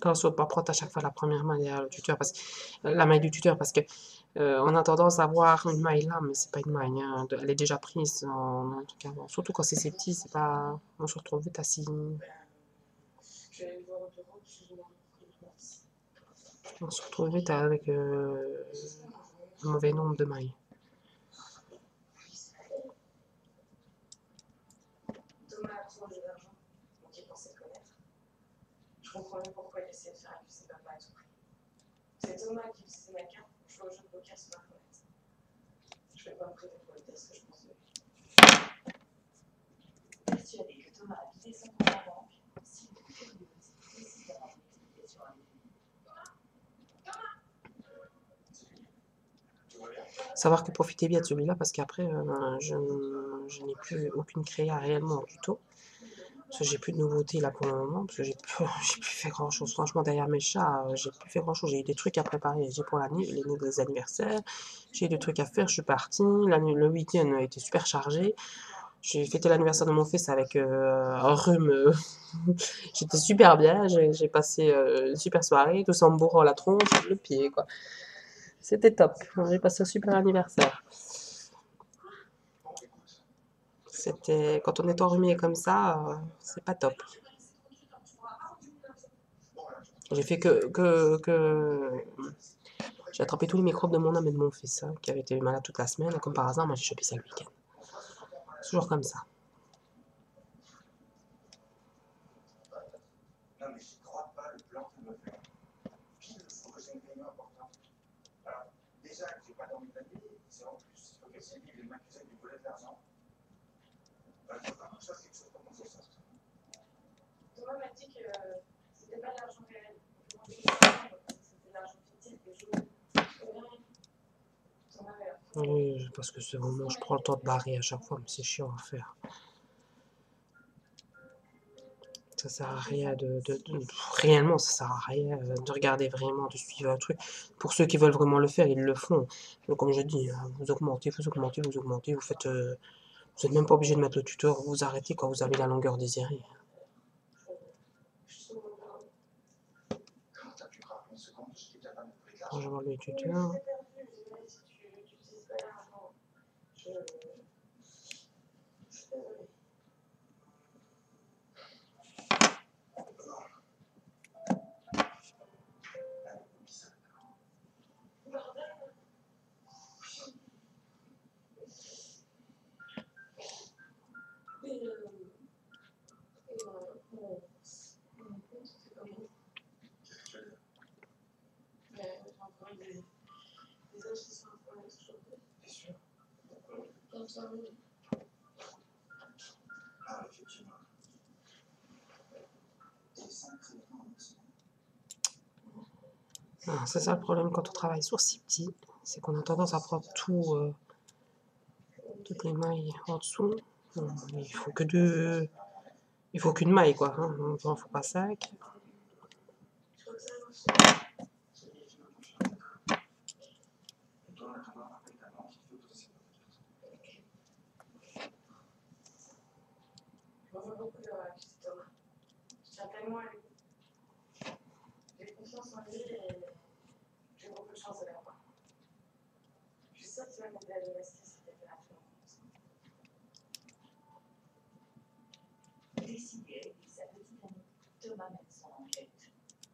Quand on ne soit pas prendre à chaque fois la première maille derrière le tuteur, la maille du tuteur, parce que on a tendance à voir une maille là, mais c'est pas une maille, hein, elle est déjà prise en tout cas. Surtout quand c'est petit, c'est pas, on se retrouve vite assis. On se retrouve vite avec un mauvais nombre de mailles. Je comprends mieux pourquoi il essaie de faire accuser papa à tout prix. C'est Thomas qui utilisait ma carte pour jouer au jeu de poker sur Internet. Je vais pas me prêter pour le test que je pense de lui. Persuadé que Thomas a vidé son compte en banque, si vous curieuse, décide d'avoir une explication à lui. Savoir que profitez bien de celui-là parce qu'après, je n'ai plus aucune créa réellement en tuto. Parce que j'ai plus de nouveautés là pour le moment, parce que j'ai plus fait grand chose. Franchement, derrière mes chats, j'ai plus fait grand chose. J'ai eu des trucs à préparer. J'ai pour les anniversaires, j'ai eu des trucs à faire. Je suis partie. Le week-end a été super chargé. J'ai fêté l'anniversaire de mon fils avec un rhume. J'étais super bien. J'ai passé une super soirée, tout ça en me bourrant la tronche, le pied, quoi. C'était top. J'ai passé un super anniversaire. C'était quand on est enrhumé comme ça, c'est pas top. J'ai fait j'ai attrapé tous les microbes de mon âme et de mon fils, hein, qui avait été malade toute la semaine. Et comme par hasard, moi j'ai chopé ça le week-end. C'est toujours comme ça. Non, mais j'y crois pas, le plan qu'il me fait. Puis il faut que j'ai une réunion importante. Alors, déjà, j'ai pas dormi de la nuit, c'est en plus, il faut qu'elle s'y vive et m'accuser du volet de l'argent. Il faut vraiment que je fasse quelque chose pour qu'on s'en sorte. Thomas m'a dit que c'était pas de l'argent réel. C'était de l'argent fictif, des jours. Oui, parce que c'est vraiment, je prends le temps de barrer à chaque fois, mais c'est chiant à faire. Ça sert à rien réellement, ça sert à rien de regarder vraiment, de suivre un truc. Pour ceux qui veulent vraiment le faire, ils le font. Donc, comme je dis, vous augmentez, vous augmentez, vous augmentez, vous faites, vous n'êtes même pas obligé de mettre le tuteur, vous arrêtez quand vous avez la longueur désirée. Comment t'as pu me rappeler une seconde, j'étais capable de trouver de Je l'argent. vais voir le tuteur. T'es sûr? Ah, effectivement. C'est 5 traitements en une semaine. Alors, c'est ça le problème quand on travaille sur si petit, c'est qu'on a tendance à prendre tout, toutes les mailles en dessous. Il faut que deux, il faut qu'une maille quoi. Hein. Donc, il ne faut pas 5. Je vois beaucoup de petit Thomas. Je tiens tellement à lui. J'ai confiance en lui et j'ai beaucoup de chance de l'avoir. Je suis sûre qu'il va m'aider à domestiquer cette température. Décidé avec sa petite amie, Thomas mène son enquête.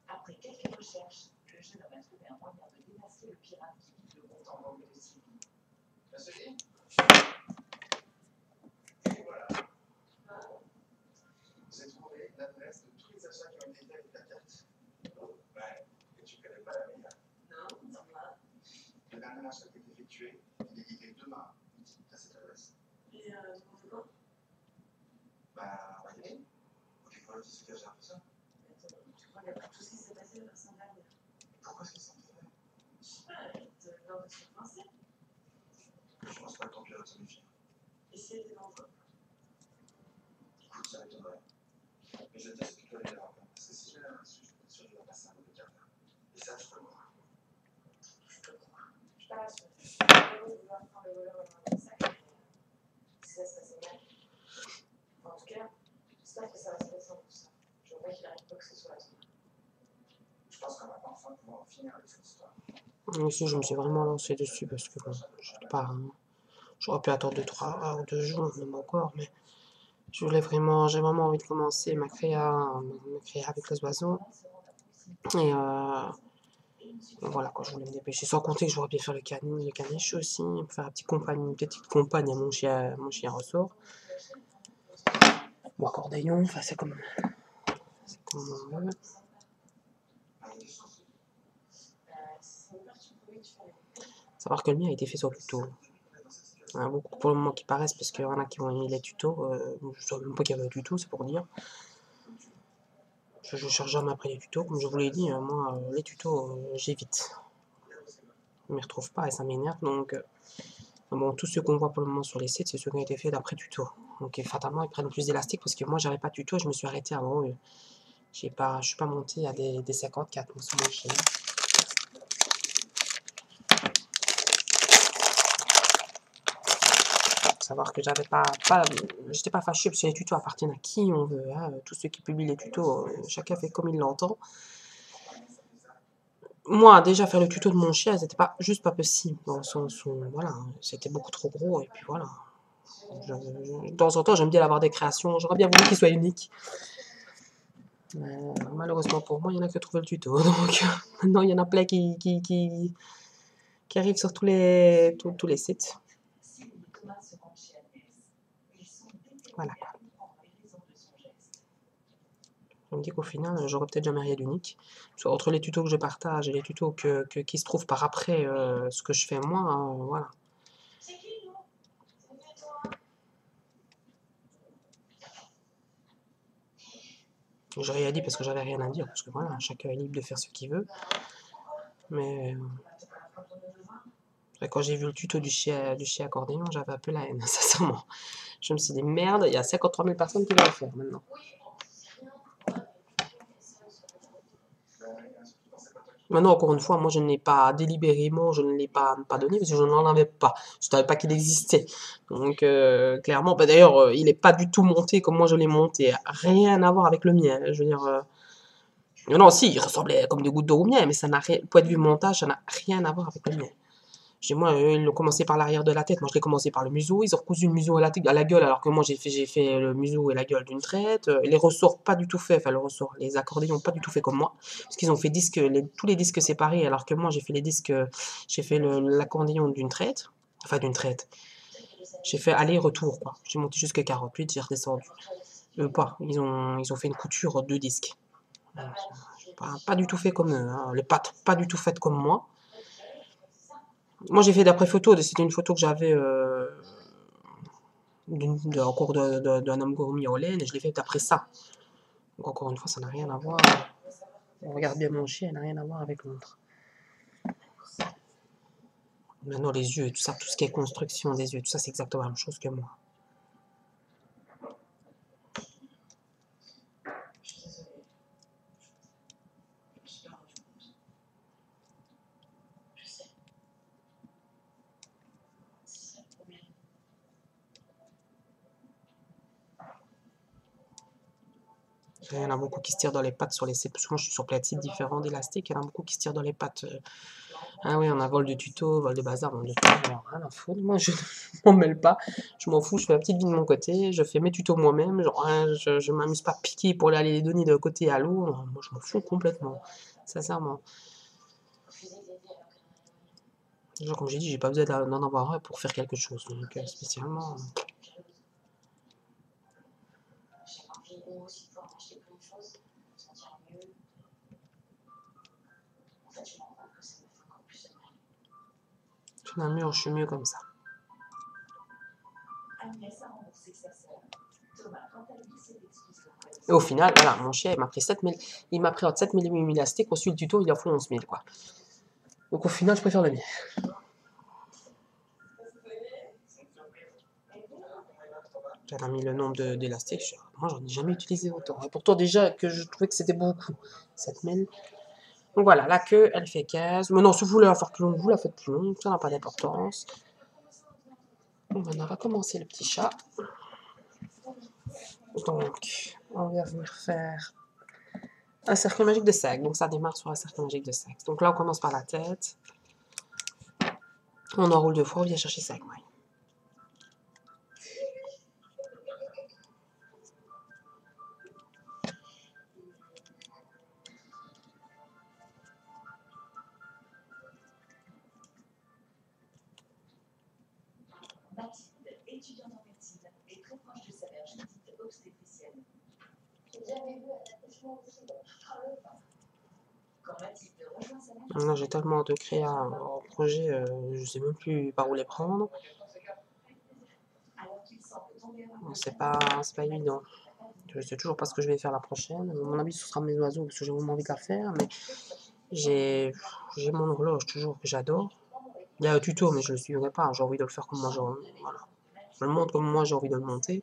Après quelques recherches, le jeune homme a trouvé un moyen de démasquer le pirate qui quitte le compte en banque de Sylvie. Merci. Et voilà. J'ai trouvé l'adresse de tous les achats qui ont été faits avec la carte. Ouais, et tu connais pas la meilleure. Non, Thomas. Le dernier achat qui a été effectué, il est livré demain, midi, à cette adresse. Et on fait quoi? Bah, on va y aller. On découvre ce que j'ai l'impression. Tu crois qu'il y a pas tout ce qui s'est passé la semaine dernière? Pourquoi est-ce qu'ils sont fait? Je sais pas, elle te l'ordre de se coincer. Je pense pas qu'on puisse se méfier. Et si elle était dans le coin? Écoute, ça m'étonnerait. Mais je teste plutôt les erreurs. Parce que si j'ai un insu, je suis sûr qu'il va passer un mauvais quart d'heure. Et ça, je peux le croire. Je te crois. Je te rassure. Je vais vouloir prendre le voleur dans le sac. Si ça se passait mal. En tout cas, j'espère que ça va se passer en tout ça. Je veux pas qu'il arrive quoi que ce soit à toi. Je pense qu'on va enfin pouvoir en finir avec cette histoire. Ici, je me suis vraiment lancé dessus parce que bon, je sais pas, hein. J'aurais pu attendre 2 jours, même encore, mais j'ai vraiment envie de commencer ma créa avec les oiseaux. Et voilà, quoi, je voulais me dépêcher. Sans compter que j'aurais bien faire le caniche aussi, faire une petite compagne à mon chien ressort. Ou accordéon, enfin c'est comme on veut. Savoir que le mien a été fait sur tuto. Il y en a beaucoup pour le moment qui paraissent parce qu'il y en a qui ont mis les tutos. Je ne savais même pas qu'il y avait un tuto, c'est pour dire. Je ne cherche jamais après les tutos. Comme je vous l'ai dit, moi, les tutos, j'évite. Je ne m'y retrouve pas et ça m'énerve. Donc, bon, tous ceux qu'on voit pour le moment sur les sites, c'est ceux qui ont été faits d'après tuto. Donc, fatalement, ils prennent plus d'élastique parce que moi, j'avais pas de tuto. Je me suis arrêté avant. Je suis pas monté à des 54 sur mon chien. Savoir que j'étais pas fâché parce que les tutos appartiennent à qui on veut. Hein. Tous ceux qui publient les tutos, chacun fait comme il l'entend. Moi, déjà faire le tuto de mon chien, c'était pas juste pas possible. Dans le sens où, voilà, c'était beaucoup trop gros et puis voilà. De temps en temps, j'aime bien avoir des créations. J'aurais bien voulu qu'il soit unique. Malheureusement pour moi, il n'y en a que trouvé le tuto. Donc maintenant, il y en a plein qui arrivent sur tous les sites. Voilà quoi. Je me dis qu'au final, j'aurais peut-être jamais rien d'unique. Entre les tutos que je partage et les tutos qui se trouvent par après ce que je fais moi, voilà. J'ai rien dit parce que j'avais rien à dire, parce que voilà, chacun est libre de faire ce qu'il veut. Mais quand j'ai vu le tuto du chien accordéon, j'avais un peu la haine, sincèrement. Je me suis dit, merde, il y a 53 000 personnes qui vont le faire maintenant. Maintenant, encore une fois, moi, je ne l'ai pas délibérément, je ne l'ai pas donné parce que je n'en avais pas. Je ne savais pas qu'il existait. Donc, clairement, bah, d'ailleurs, il n'est pas du tout monté comme moi je l'ai monté. Rien à voir avec le mien. Je veux dire, non, si, il ressemblait comme des gouttes d'eau au mien, mais ça n'a rien, point de vue montage, ça n'a rien à voir avec le mien. Moi, ils l'ont commencé par l'arrière de la tête. Moi, je l'ai commencé par le museau. Ils ont recousu le museau à la gueule, alors que moi, j'ai fait le museau et la gueule d'une traite. Les ressorts, pas du tout fait. Enfin, les accordéons, pas du tout fait comme moi. Parce qu'ils ont fait tous les disques séparés, alors que moi, j'ai fait l'accordéon d'une traite. Enfin, d'une traite. J'ai fait aller-retour, quoi. J'ai monté jusqu'à 48, j'ai redescendu. Pas. Ils ont fait une couture 2 disques. Pas du tout fait comme eux. Hein. Les pattes, pas du tout faites comme moi. Moi, j'ai fait d'après photo. C'était une photo que j'avais encore d'un homme gourmi en laine et je l'ai fait d'après ça. Donc, encore une fois, ça n'a rien à voir. On regarde bien mon chien, il n'a rien à voir avec l'autre. Maintenant, les yeux et tout ça, tout ce qui est construction des yeux, tout ça, c'est exactement la même chose que moi. Je suis désolée. Je me suis pas rendu compte. Je sais. C'est ça le problème. Il y en a beaucoup qui se tirent dans les pattes sur les... Parce que moi, je suis sur plein de sites différents d'élastiques. Il y en a beaucoup qui se tirent dans les pattes. Ah oui, on a vol de tuto, vol de bazar, vol de tuto. Rien à foutre. Moi, je m'en mêle pas. Je m'en fous. Je fais ma petite vie de mon côté. Je fais mes tutos moi-même. Genre, hein, je m'amuse pas à piquer pour aller les donner d'un côté à l'autre. Moi, je m'en fous complètement. Sincèrement. Genre, comme j'ai dit, j'ai pas besoin d'en avoir un pour faire quelque chose. Donc, spécialement. J'ai envie de aussi pouvoir m'acheter plein de choses, me sentir mieux. En fait, je me rends compte que ça me fait encore plus de mal. Finalement, je suis mieux comme ça. Agnès a remboursé sa sœur. Thomas, quant à lui, s'est excusé auprès de Et au final, voilà, mon chien, il m'a pris 7000. Il m'a pris entre 7000 et 8000 élastiques. Au le tuto, il en faut 11 000, quoi. Donc, au final, je préfère le mien. Elle a mis le nombre d'élastiques. Moi, j'en ai jamais utilisé autant. Et pourtant, déjà, que je trouvais que c'était beaucoup. 7000. Donc voilà, la queue, elle fait 15. Mais non, si vous voulez la faire plus longue, vous la faites plus longue. Ça n'a pas d'importance. Bon, maintenant, on va commencer le petit chat. Donc, on va venir faire un cercle magique de sac. Donc, ça démarre sur un cercle magique de sac. Donc là, on commence par la tête. On enroule 2 fois, on vient chercher 5 mailles. Mathilde, étudiante en médecine, est très proche de sa mère Judith, obstétricienne. J'ai jamais vu un accouchement aussi bon. Quand Mathilde rejoint sa mère... Maintenant, j'ai tellement de créa en projet, je sais même plus par où les prendre. Alors qu'il semble tomber amoureux... C'est pas évident. Je sais toujours pas ce que je vais faire la prochaine. À mon avis, ce sera mes oiseaux, parce que j'ai vraiment envie de la faire. Mais j'ai mon horloge toujours que j'adore. Il y a un tuto, mais je le suivrai pas. J'ai envie de le faire comme moi j'ai envie. Voilà. Je le montre comme moi j'ai envie de le monter.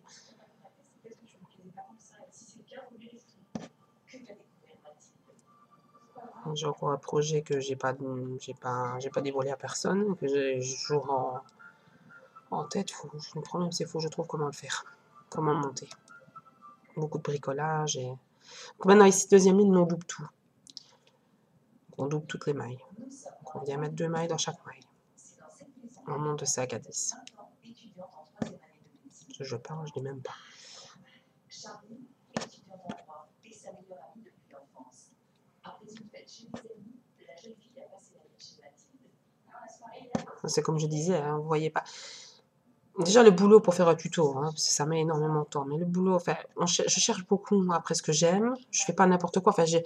J'ai encore un projet que j'ai pas dévoilé à personne, que j'ai toujours en tête. Le problème, c'est qu'il faut que je trouve comment le faire, comment le monter. Beaucoup de bricolage. Et... Donc maintenant, ici, deuxième ligne, on double tout. On double toutes les mailles. Donc on vient mettre 2 mailles dans chaque maille. On monte de 5 à 10. Je parle, je dis même pas. Charlie, étudiante en droit, et sa meilleure amie depuis l'enfance. Après une fête chez les amis, la jeune fille a passé la nuit chez Mathilde. C'est comme je disais, hein, vous voyez pas. Déjà, le boulot pour faire un tuto, hein, parce que ça met énormément de temps. Mais le boulot, enfin, je cherche beaucoup après ce que j'aime. Je fais pas n'importe quoi. Enfin, je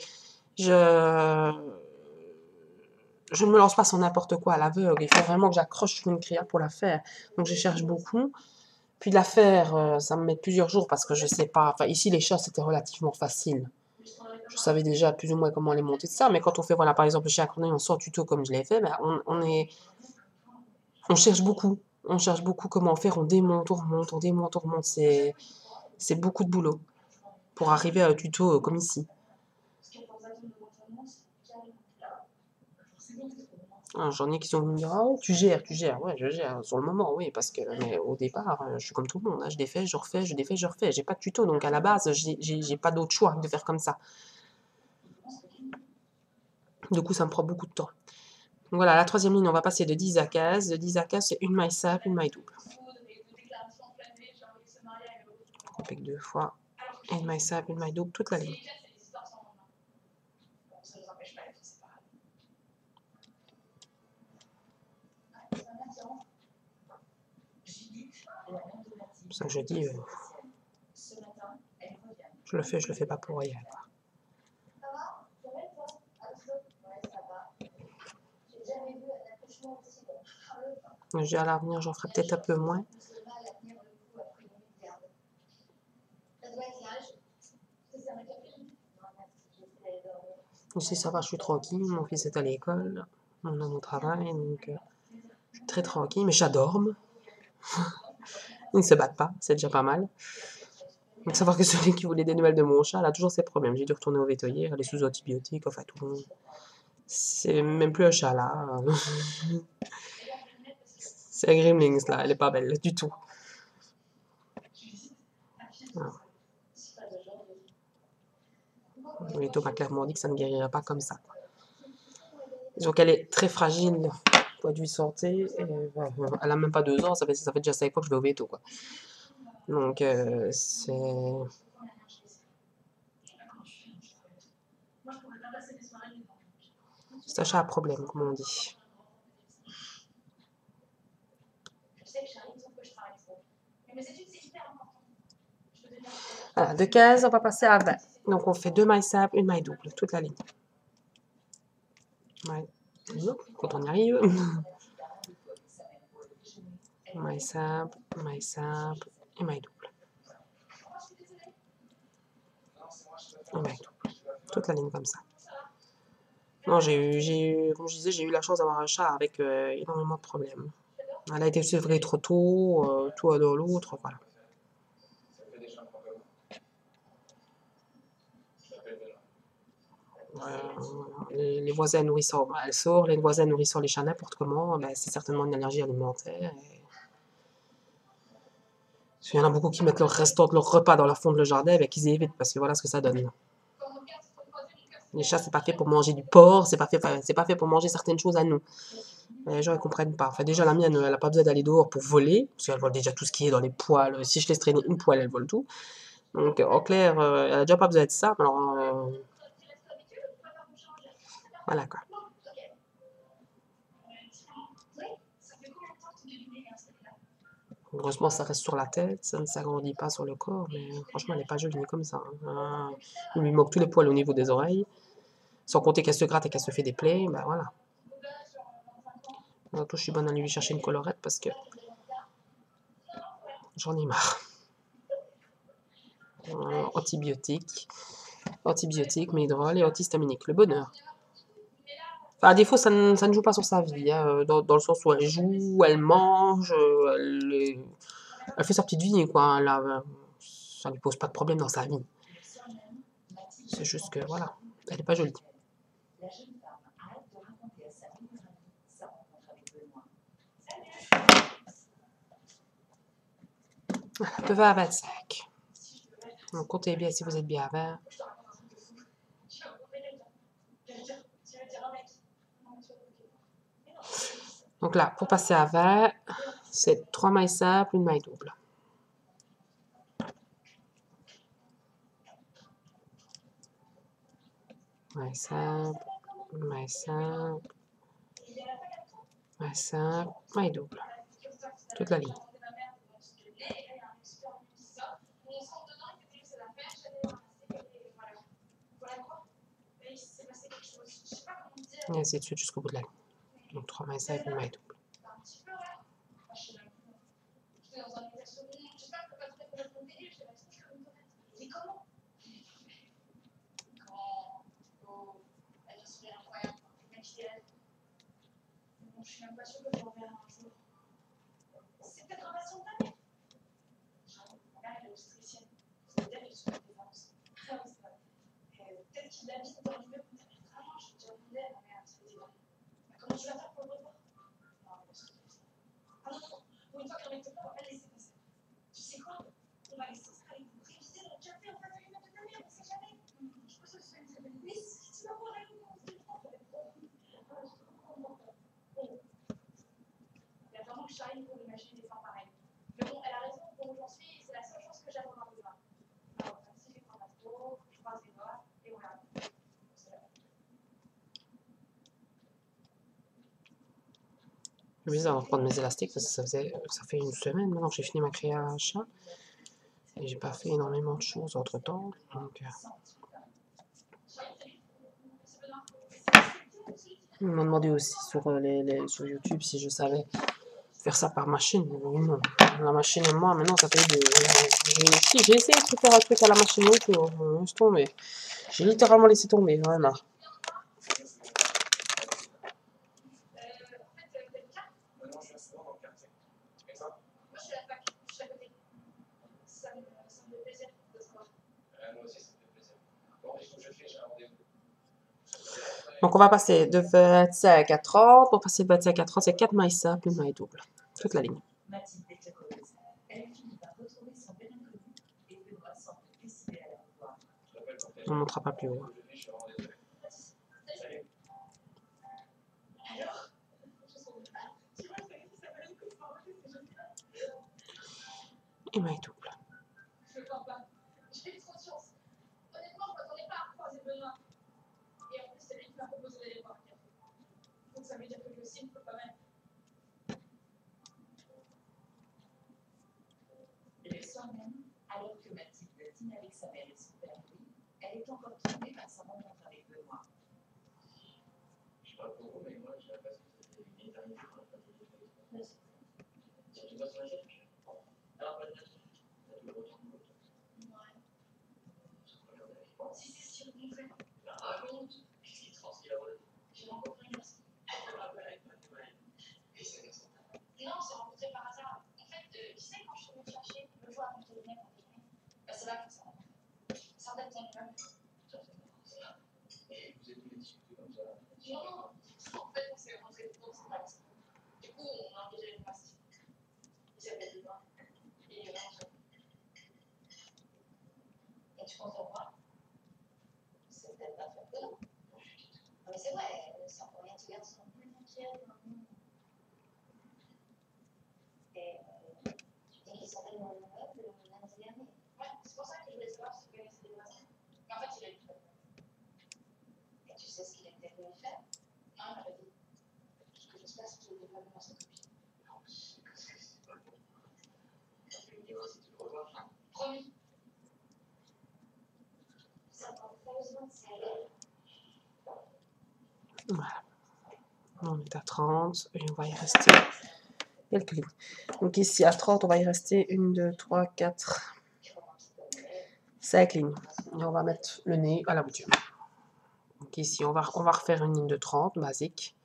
ne me lance pas sur n'importe quoi à l'aveugle. Il faut vraiment que j'accroche sur une créa pour la faire. Donc, je cherche beaucoup. Puis de la faire, ça me met plusieurs jours parce que je sais pas. Enfin, ici, les chats, c'était relativement facile. Je savais déjà plus ou moins comment les monter de ça. Mais quand on fait, voilà, par exemple, chez Acroné, on sort tuto comme je l'ai fait, ben, on cherche beaucoup. On cherche beaucoup comment faire. On démonte, on remonte, on démonte, on remonte. C'est beaucoup de boulot pour arriver à un tuto comme ici. J'en ai qui sont venus me dire, ah ouais, tu gères, ouais, je gère, sur le moment, oui, parce que, mais au départ, je suis comme tout le monde, hein, je défais, je refais, je défais, je refais, j'ai pas de tuto, donc à la base, j'ai pas d'autre choix que de faire comme ça. Du coup, ça me prend beaucoup de temps. Donc voilà, la troisième ligne, on va passer de 10 à 15, de 10 à 15, c'est une maille simple, une maille double. On pique 2 fois, une maille simple, une maille double, toute la ligne. C'est ça que je dis, je le fais pas pour rien. Je dis à l'avenir, j'en ferai peut-être un peu moins. Ici, ça va, je suis tranquille. Mon fils est à l'école. On a mon travail, donc je suis très tranquille, mais j'adore. Ils ne se battent pas, c'est déjà pas mal. Donc savoir que celui qui voulait des nouvelles de mon chat, elle a toujours ses problèmes. J'ai dû retourner au véto hier, elle est sous antibiotiques, enfin tout. C'est même plus un chat là. C'est la Gremlings là, elle est pas belle du tout. Voilà. Le véto m'a clairement dit que ça ne guérirait pas comme ça. Disons qu'elle est très fragile, point de vue santé. Et, elle a même pas 2 ans, ça fait déjà 5 fois que je vais au veto quoi. Donc c'est un chat à problème, comme on dit. Voilà, de 15, on va passer à 20. Donc on fait 2 mailles simples, une maille double, toute la ligne. Maille. Non, quand on y arrive. Maille simple et maille double. Et maille double. Toute la ligne comme ça. Non, comme je disais, j'ai eu la chance d'avoir un chat avec énormément de problèmes. Elle a été sevrée trop tôt, tout à dans l'autre, voilà. Les voisins nourrissant, elle sort, les voisins nourrissant les chats n'importe comment, ben, c'est certainement une allergie alimentaire. Il y en a beaucoup qui mettent leur restant de leur repas dans la fond de le jardin, ben, qu'ils évitent parce que voilà ce que ça donne. Les chats, c'est pas fait pour manger du porc, c'est pas fait pour manger certaines choses à nous. Les gens ne comprennent pas. Enfin, déjà, la mienne, elle n'a pas besoin d'aller dehors pour voler, parce qu'elle vole déjà tout ce qui est dans les poils. Si je laisse traîner une poêle, elle vole tout. Donc, en clair, elle n'a déjà pas besoin de ça. Alors, voilà quoi. Heureusement, ça reste sur la tête, ça ne s'agrandit pas sur le corps, mais franchement, elle n'est pas jolie comme ça. Il lui manque tous les poils au niveau des oreilles. Sans compter qu'elle se gratte et qu'elle se fait des plaies, ben voilà. Bientôt, je suis bonne à lui chercher une colorette parce que j'en ai marre. Antibiotiques, Médrol et antihistaminique. Le bonheur. Enfin, à défaut, ça ne joue pas sur sa vie, hein, dans le sens où elle joue, elle mange, elle fait sa petite vie, quoi. Ça ne lui pose pas de problème dans sa vie. C'est juste que, voilà, elle n'est pas jolie. Voilà, de 20 à 25. Donc, comptez bien si vous êtes bien à 20. Donc là, pour passer à 20, c'est 3 mailles simples, une maille double. Maille simple, maille simple, maille simple, maille double. Toute la ligne. Et ainsi de suite jusqu'au bout de la ligne. Donc 3 mailles simples, une maille double. Je vais bizarre de reprendre mes élastiques parce que ça fait une semaine maintenant que j'ai fini ma créa à chat. Et j'ai pas fait énormément de choses entre temps. Donc, ils m'ont demandé aussi sur YouTube si je savais faire ça par machine. Non. La machine et moi, maintenant, ça fait j'ai essayé de faire un truc à la machine autour. Laisse tomber. J'ai littéralement laissé tomber, j'en ai marre. Donc, on va passer de 25 à 30. Pour passer de 25 à 30, c'est 4 mailles simples, une maille double. Toute la ligne. Mathilde est heureuse. Elle finit par retrouver son bel inconnu et Benoît semble décidé à la revoir. On ne montera pas plus haut. Alors, je sens pas. Tu vois, ça va être cool. Et maille double. Je ne crois pas. J'ai eu trop de chance. Honnêtement, je ne m'attendais pas à croiser Benoît. Et en plus, c'est lui qui m'a proposé d'aller boire un café. Donc ça veut dire que lui aussi, il peut quand même. Le soir même, alors que Mathilde dîne avec sa mère et son père Louis, elle est encore tournée par sa rencontre avec Benoît. Je sais pas pour vous, mais moi, j'ai l'impression que c'était une éternité pour la famille de Benoît. Surtout pas sur la chaîne. Alors, pas de nature. T'as tout le retour de l'autre. Ouais. Je regarde avec moi. Si c'est sûr, on fait. La raconte. Qu'est-ce qui transmet la volonté? J'ai rencontré un garçon. Et c'est un garçon. Non, on s'est rencontrés par hasard. En fait, tu sais, quand je suis venue te chercher le jour avant que je te donnais pour déjeuner, bah, c'est là qu'on s'est rencontrés. Ça date d'un immeuble. Et vous êtes tous les discutés comme ça. Non, en fait, on s'est rencontrés pour ce match. Du coup, on a engagé une partie. Il s'appelle Benoît. Et là, Et tu comptes revoir? C'est peut-être pas fait pour nous. mais c'est vrai, ça pour rien, ce garçon. Et Tu dis qu'il s'appelle dans l'immeuble lundi dernier. Ouais, c'est pour ça que je voulais savoir si tu connaissais des voisins. Mais en fait, il a eu tout. et tu sais ce qu'il était venu faire? Non, il m'a pas dit. Ce que j'espère, c'est qu'il était pas venu dans sa copine. Non, c'est pas le bon. Tu me diras si tu le revois. Promis. Ça prend sérieusement de sérieux. Voilà. On est à 30 et on va y rester quelques lignes. Donc ici, à 30, on va y rester 1, 2, 3, 4, 5 lignes. Et on va mettre le nez à la bouture. Donc ici, on va refaire une ligne de 30, basique.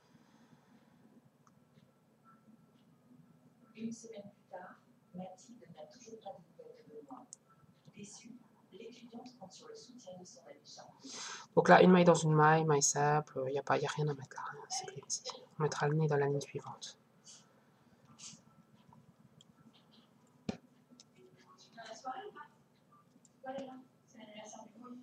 Une semaine plus tard, Mathilde n'a toujours pas de nouvelles de Benoît. Déçue, l'étudiante compte sur le soutien de son ami Charles. Donc là, une maille dans une maille simple, il n'y a rien à mettre là. Hein, c'est clean ici. On mettra le nez dans la ligne suivante. Tu viens à la soirée ou pas? Ouais, là. C'est l'anniversaire du Louis.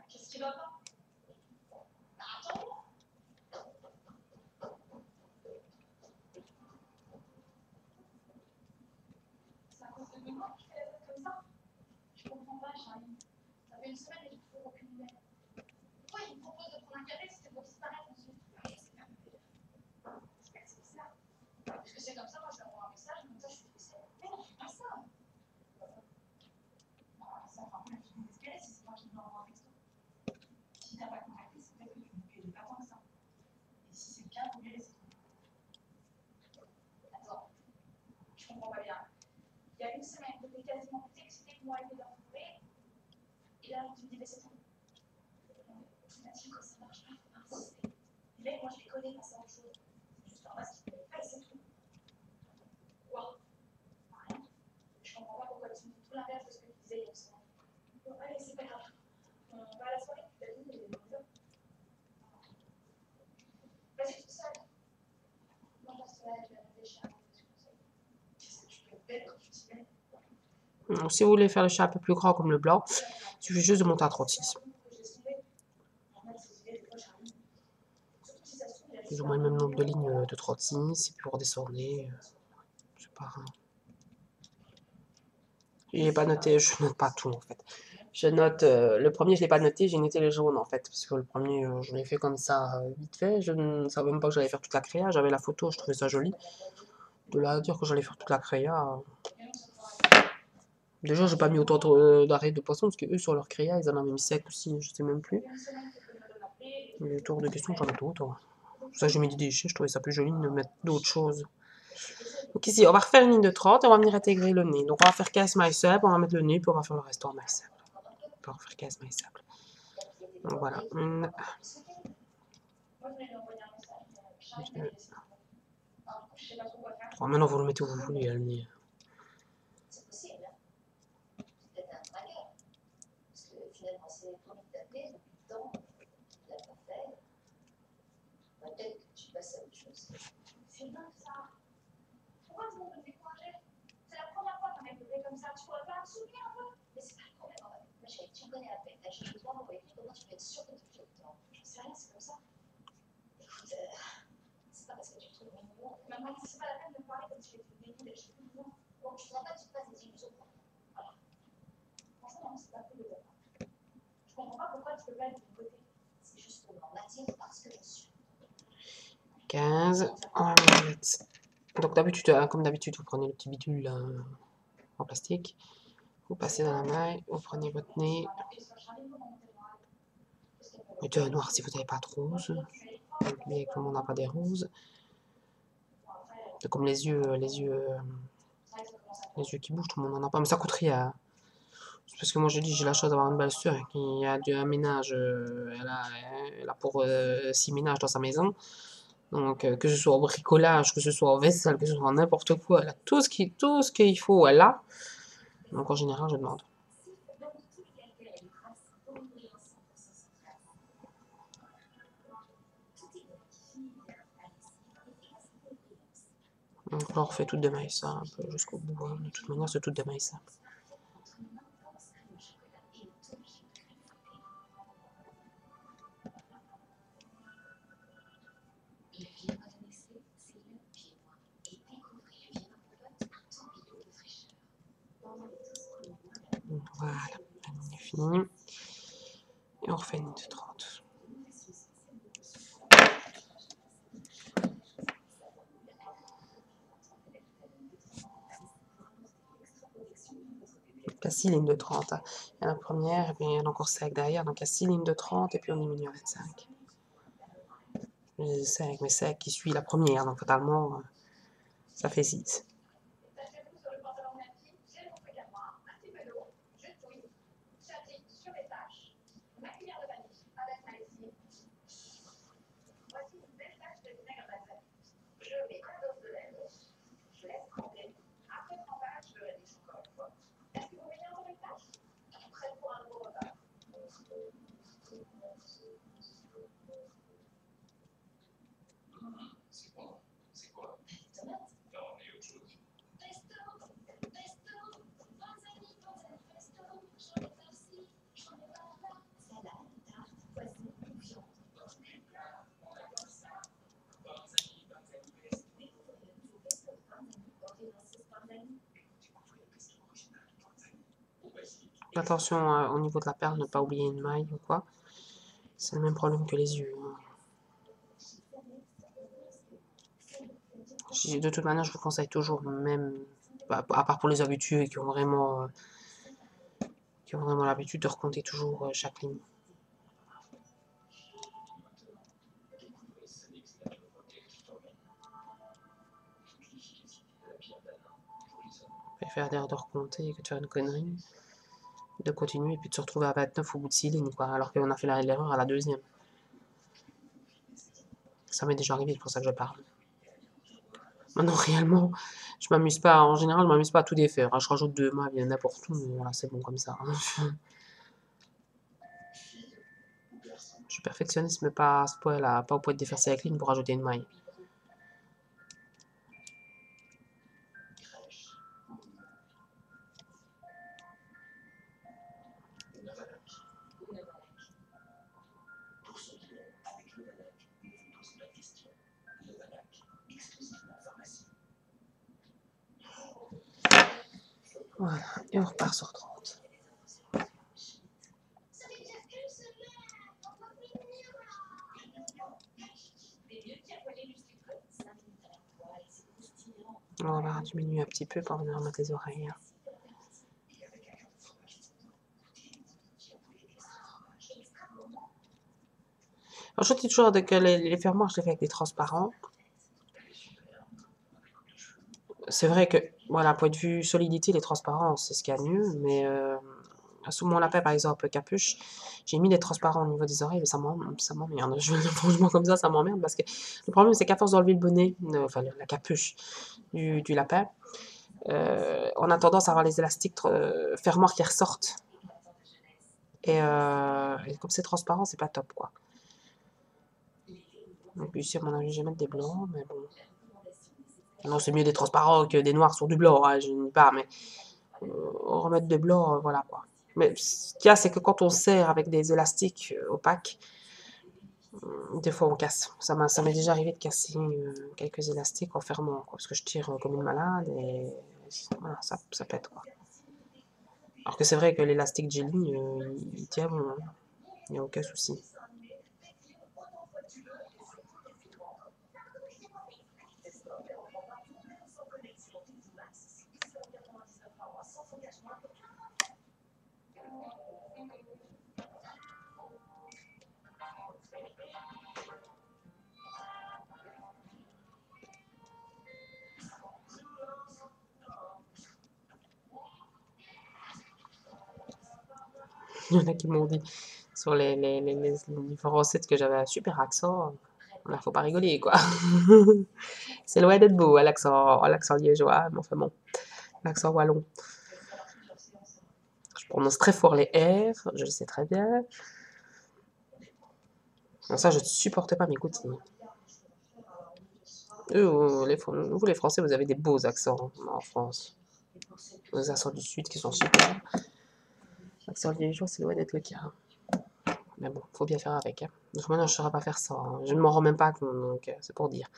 Qu'est-ce qui va pas? Attends. C'est à cause de Benoît que tu fais la tête comme ça? Je comprends pas, Charlie. Ça fait une semaine et j'ai toujours aucune nouvelle. Pourquoi il me propose de prendre un café si c'est pour disparaître ensuite? C'est bizarre. Parce que c'est comme ça, moi je lui envoie un message, comme ça je suis triste. Mais non, fais pas ça. Ça fera pas la fille désespérée si c'est moi qui lui envoie un texto. Si t'as pas contacté, c'est peut-être que tu ne plais pas tant que ça. Et si c'est le cas, faut lui laisser tomber. Attends, je comprends pas bien. Il y a une semaine, tu étais quasiment plus excité que moi à l'idée d'en trouver. Et là, tu me dis laisser tomber. Mathilde, quand ça marche pas, faut pas insister. Les mecs, moi je les connais, pas ça autre chose. C'est juste un masque qui ne pas et c'est tout. Quoi? Rien. Je comprends pas pourquoi tu me dis tout l'inverse de ce que tu disais il y a une semaine. Bon, allez, c'est pas grave. On va à la soirée, tu t'as dit, et vas-y toute seule. Moi, je reste là, je vais réfléchir à mes conseils. Qu'est-ce que tu peux bête quand tu t'y mets? Donc, si vous voulez faire le chat un peu plus grand comme le blanc, il suffit juste de monter à 36. Plus ou moins le même nombre de lignes de 36, et puis vous redescendez. Je sais pas. Je n'ai pas noté, je note pas tout en fait. Je note, le premier je l'ai pas noté, j'ai noté les jaunes en fait, parce que le premier je l'ai fait comme ça vite fait, je ne savais même pas que j'allais faire toute la créa, j'avais la photo, je trouvais ça joli. De là à dire que j'allais faire toute la créa, déjà j'ai pas mis autant d'arrêts de poisson, parce que eux sur leur créa ils en avaient mis 7 aussi, je sais même plus. Les tours de questions j'en ai tout autant. Pour ça j'ai mis des déchets, je trouvais ça plus joli de mettre d'autres choses. Donc ici on va refaire une ligne de 30 et on va venir intégrer le nez. Donc on va faire 15 mailles simples, on va mettre le nez, puis on va faire le reste en mailles simples. On va faire 15 mailles simples. Donc voilà, 1, 2, 3. Maintenant vous le mettez où vous voulez, le nez. C'est possible, hein? C'est peut-être un vrai finalement, c'est pour nous taper depuis le temps, il l'a pas fait. Peut-être que tu passes à autre chose. C'est dingue ça. Pourquoi tout le monde me décourager? C'est la première fois qu'on est levé comme ça. Tu pourrais pas me soutenir un peu? Mais c'est pas le problème, en fait. Ma chérie, tu me connais à peine. T'as juste besoin d'envoyer comment tu peux être sûre que tu fais le temps. Je sais rien, c'est comme ça. Écoute, c'est pas parce que tu te trouves mignon. Maman, c'est pas la peine de me parler comme si j'étais débile et je suis plus mignon. Bon, je vois pas que tu te fasses des illusions. Voilà. Franchement, non, c'est pas cool de ta part. Je comprends pas pourquoi tu peux pas être de mon côté. C'est juste pour m'attire parce que je suis. 15. On va mettre. Donc d'habitude, comme d'habitude, vous prenez le petit bidule là, en plastique. Vous passez dans la maille, vous prenez votre nez. Mettez un noir si vous n'avez pas de rose. Bien que tout le monde n'a pas des roses. C'est comme les yeux qui bougent, tout le monde n'en a pas. Mais ça coûte rien. C'est parce que moi je dis, j'ai la chance d'avoir une belle soeur qui a un ménage. Elle a pour 6 ménages dans sa maison. Donc que ce soit au bricolage, que ce soit en vaisselle, que ce soit en n'importe quoi, elle a tout ce qu'il faut, elle a. Donc en général, je demande. Donc là, on refait tout de maille simple jusqu'au bout. Hein. De toute manière, c'est tout de maille simple. Voilà, on est fini. Et on refait une de 30. Il y a 6 lignes de 30. Hein. Il y a la première, et puis il y en a encore 5 derrière. Donc il y a 6 lignes de 30 et puis on diminue à 25. 5, mais 5 qui suit la première. Donc totalement, ça fait 6. Tâchez-vous sur le pantalon de ma fille, j'ai mon truc à moi, un petit peu d'eau, je touille, j'applique sur les taches, ma cuillère de vanille avec ma lessive. Voici une belle tache de vinaigre balsamique. Je mets un dose de lait, je laisse tremper. Après trempage, je le lisse encore une fois. Est-ce que vous voyez encore une tache? Prête pour un nouveau repas. C'est bon. C'est quoi? Tomate. Non, mais autre chose. Pesto, pesto, panzani, pesto, j'en ai farci, j'en ai pas là. Salade, tarte, poisson, viande. On adore ça. Panzani, pesto. Découvrez le nouveau pesto panzani, ordonnance sauce panzani. Découvrez le pesto original Panzani. Au basilic. Attention au niveau de la perle, ne pas oublier une maille ou quoi. C'est le même problème que les yeux. Hein. De toute manière, je vous conseille toujours, même à part pour les habitués qui ont vraiment l'habitude de recompter toujours chaque ligne. Découvrez Sanix Natural Texture. L'efficacité de la pierre d'Alain pour les hommes. Je préfère d'ailleurs de recompter que de faire une connerie, de continuer et puis de se retrouver à 29 au bout de 6 lignes, quoi, alors qu'on a fait l'erreur à la deuxième. Ça m'est déjà arrivé, c'est pour ça que je parle. Maintenant, réellement, je m'amuse pas. En général, je m'amuse pas à tout défaire. Je rajoute 2 mailles, il y en a n'importe où, mais voilà, c'est bon comme ça. Je suis perfectionniste, mais pas à ce point-là, pas au point de défaire ces lignes pour rajouter une maille. Pour ceux qui aiment avec le Valac, ne vous posez pas de questions. Le Valac, exclusivement pharmacie. Voilà, et on repart sur 30. Ça veut dire qu'une semaine, on va finir là. Des lieux qui appelaient du sucre, 5 minutes à la poêle, c'est croustillant. On va diminuer un petit peu pour venir remettre les oreilles. Hein. Alors, je dis toujours que les fermoirs, je les fais avec des transparents. C'est vrai que, voilà, point de vue solidité, les transparents, c'est ce qu'il y a de mieux, mais sous mon lapin, par exemple, capuche, j'ai mis des transparents au niveau des oreilles, mais ça m'emmerde. Je veux dire, franchement, comme ça m'emmerde, parce que le problème, c'est qu'à force d'enlever le bonnet, enfin, la capuche du lapin, on a tendance à avoir les élastiques fermoirs qui ressortent. Et comme c'est transparent, c'est pas top, quoi. Et puis ici, à mon avis, je vais mettre des blancs, mais bon. Non, c'est mieux des transparents que des noirs sur du blanc, hein, je ne dis pas, mais remettre des blancs, voilà, quoi. Mais ce qu'il y a, c'est que quand on serre avec des élastiques opaques, des fois on casse. Ça m'est déjà arrivé de casser quelques élastiques en fermant, quoi, parce que je tire comme une malade et voilà, ça pète, quoi. Alors que c'est vrai que l'élastique jelly, il tient bon, hein. Il n'y a aucun souci. Il y en a qui m'ont dit sur les différents sites que j'avais un super accent. Là, faut pas rigoler, quoi. C'est loin d'être beau, hein, l'accent liégeois, mais enfin bon, l'accent wallon. Je prononce très fort les R, je le sais très bien. Non, ça, je ne supporte pas m'écouter. Vous, les Français, vous avez des beaux accents en France. Les accents du Sud qui sont super. L'accent liégeois, c'est loin d'être le cas. Mais bon, faut bien faire avec. Hein. Donc maintenant, je ne saurais pas faire ça. Hein. Je ne m'en rends même pas compte, donc c'est pour dire.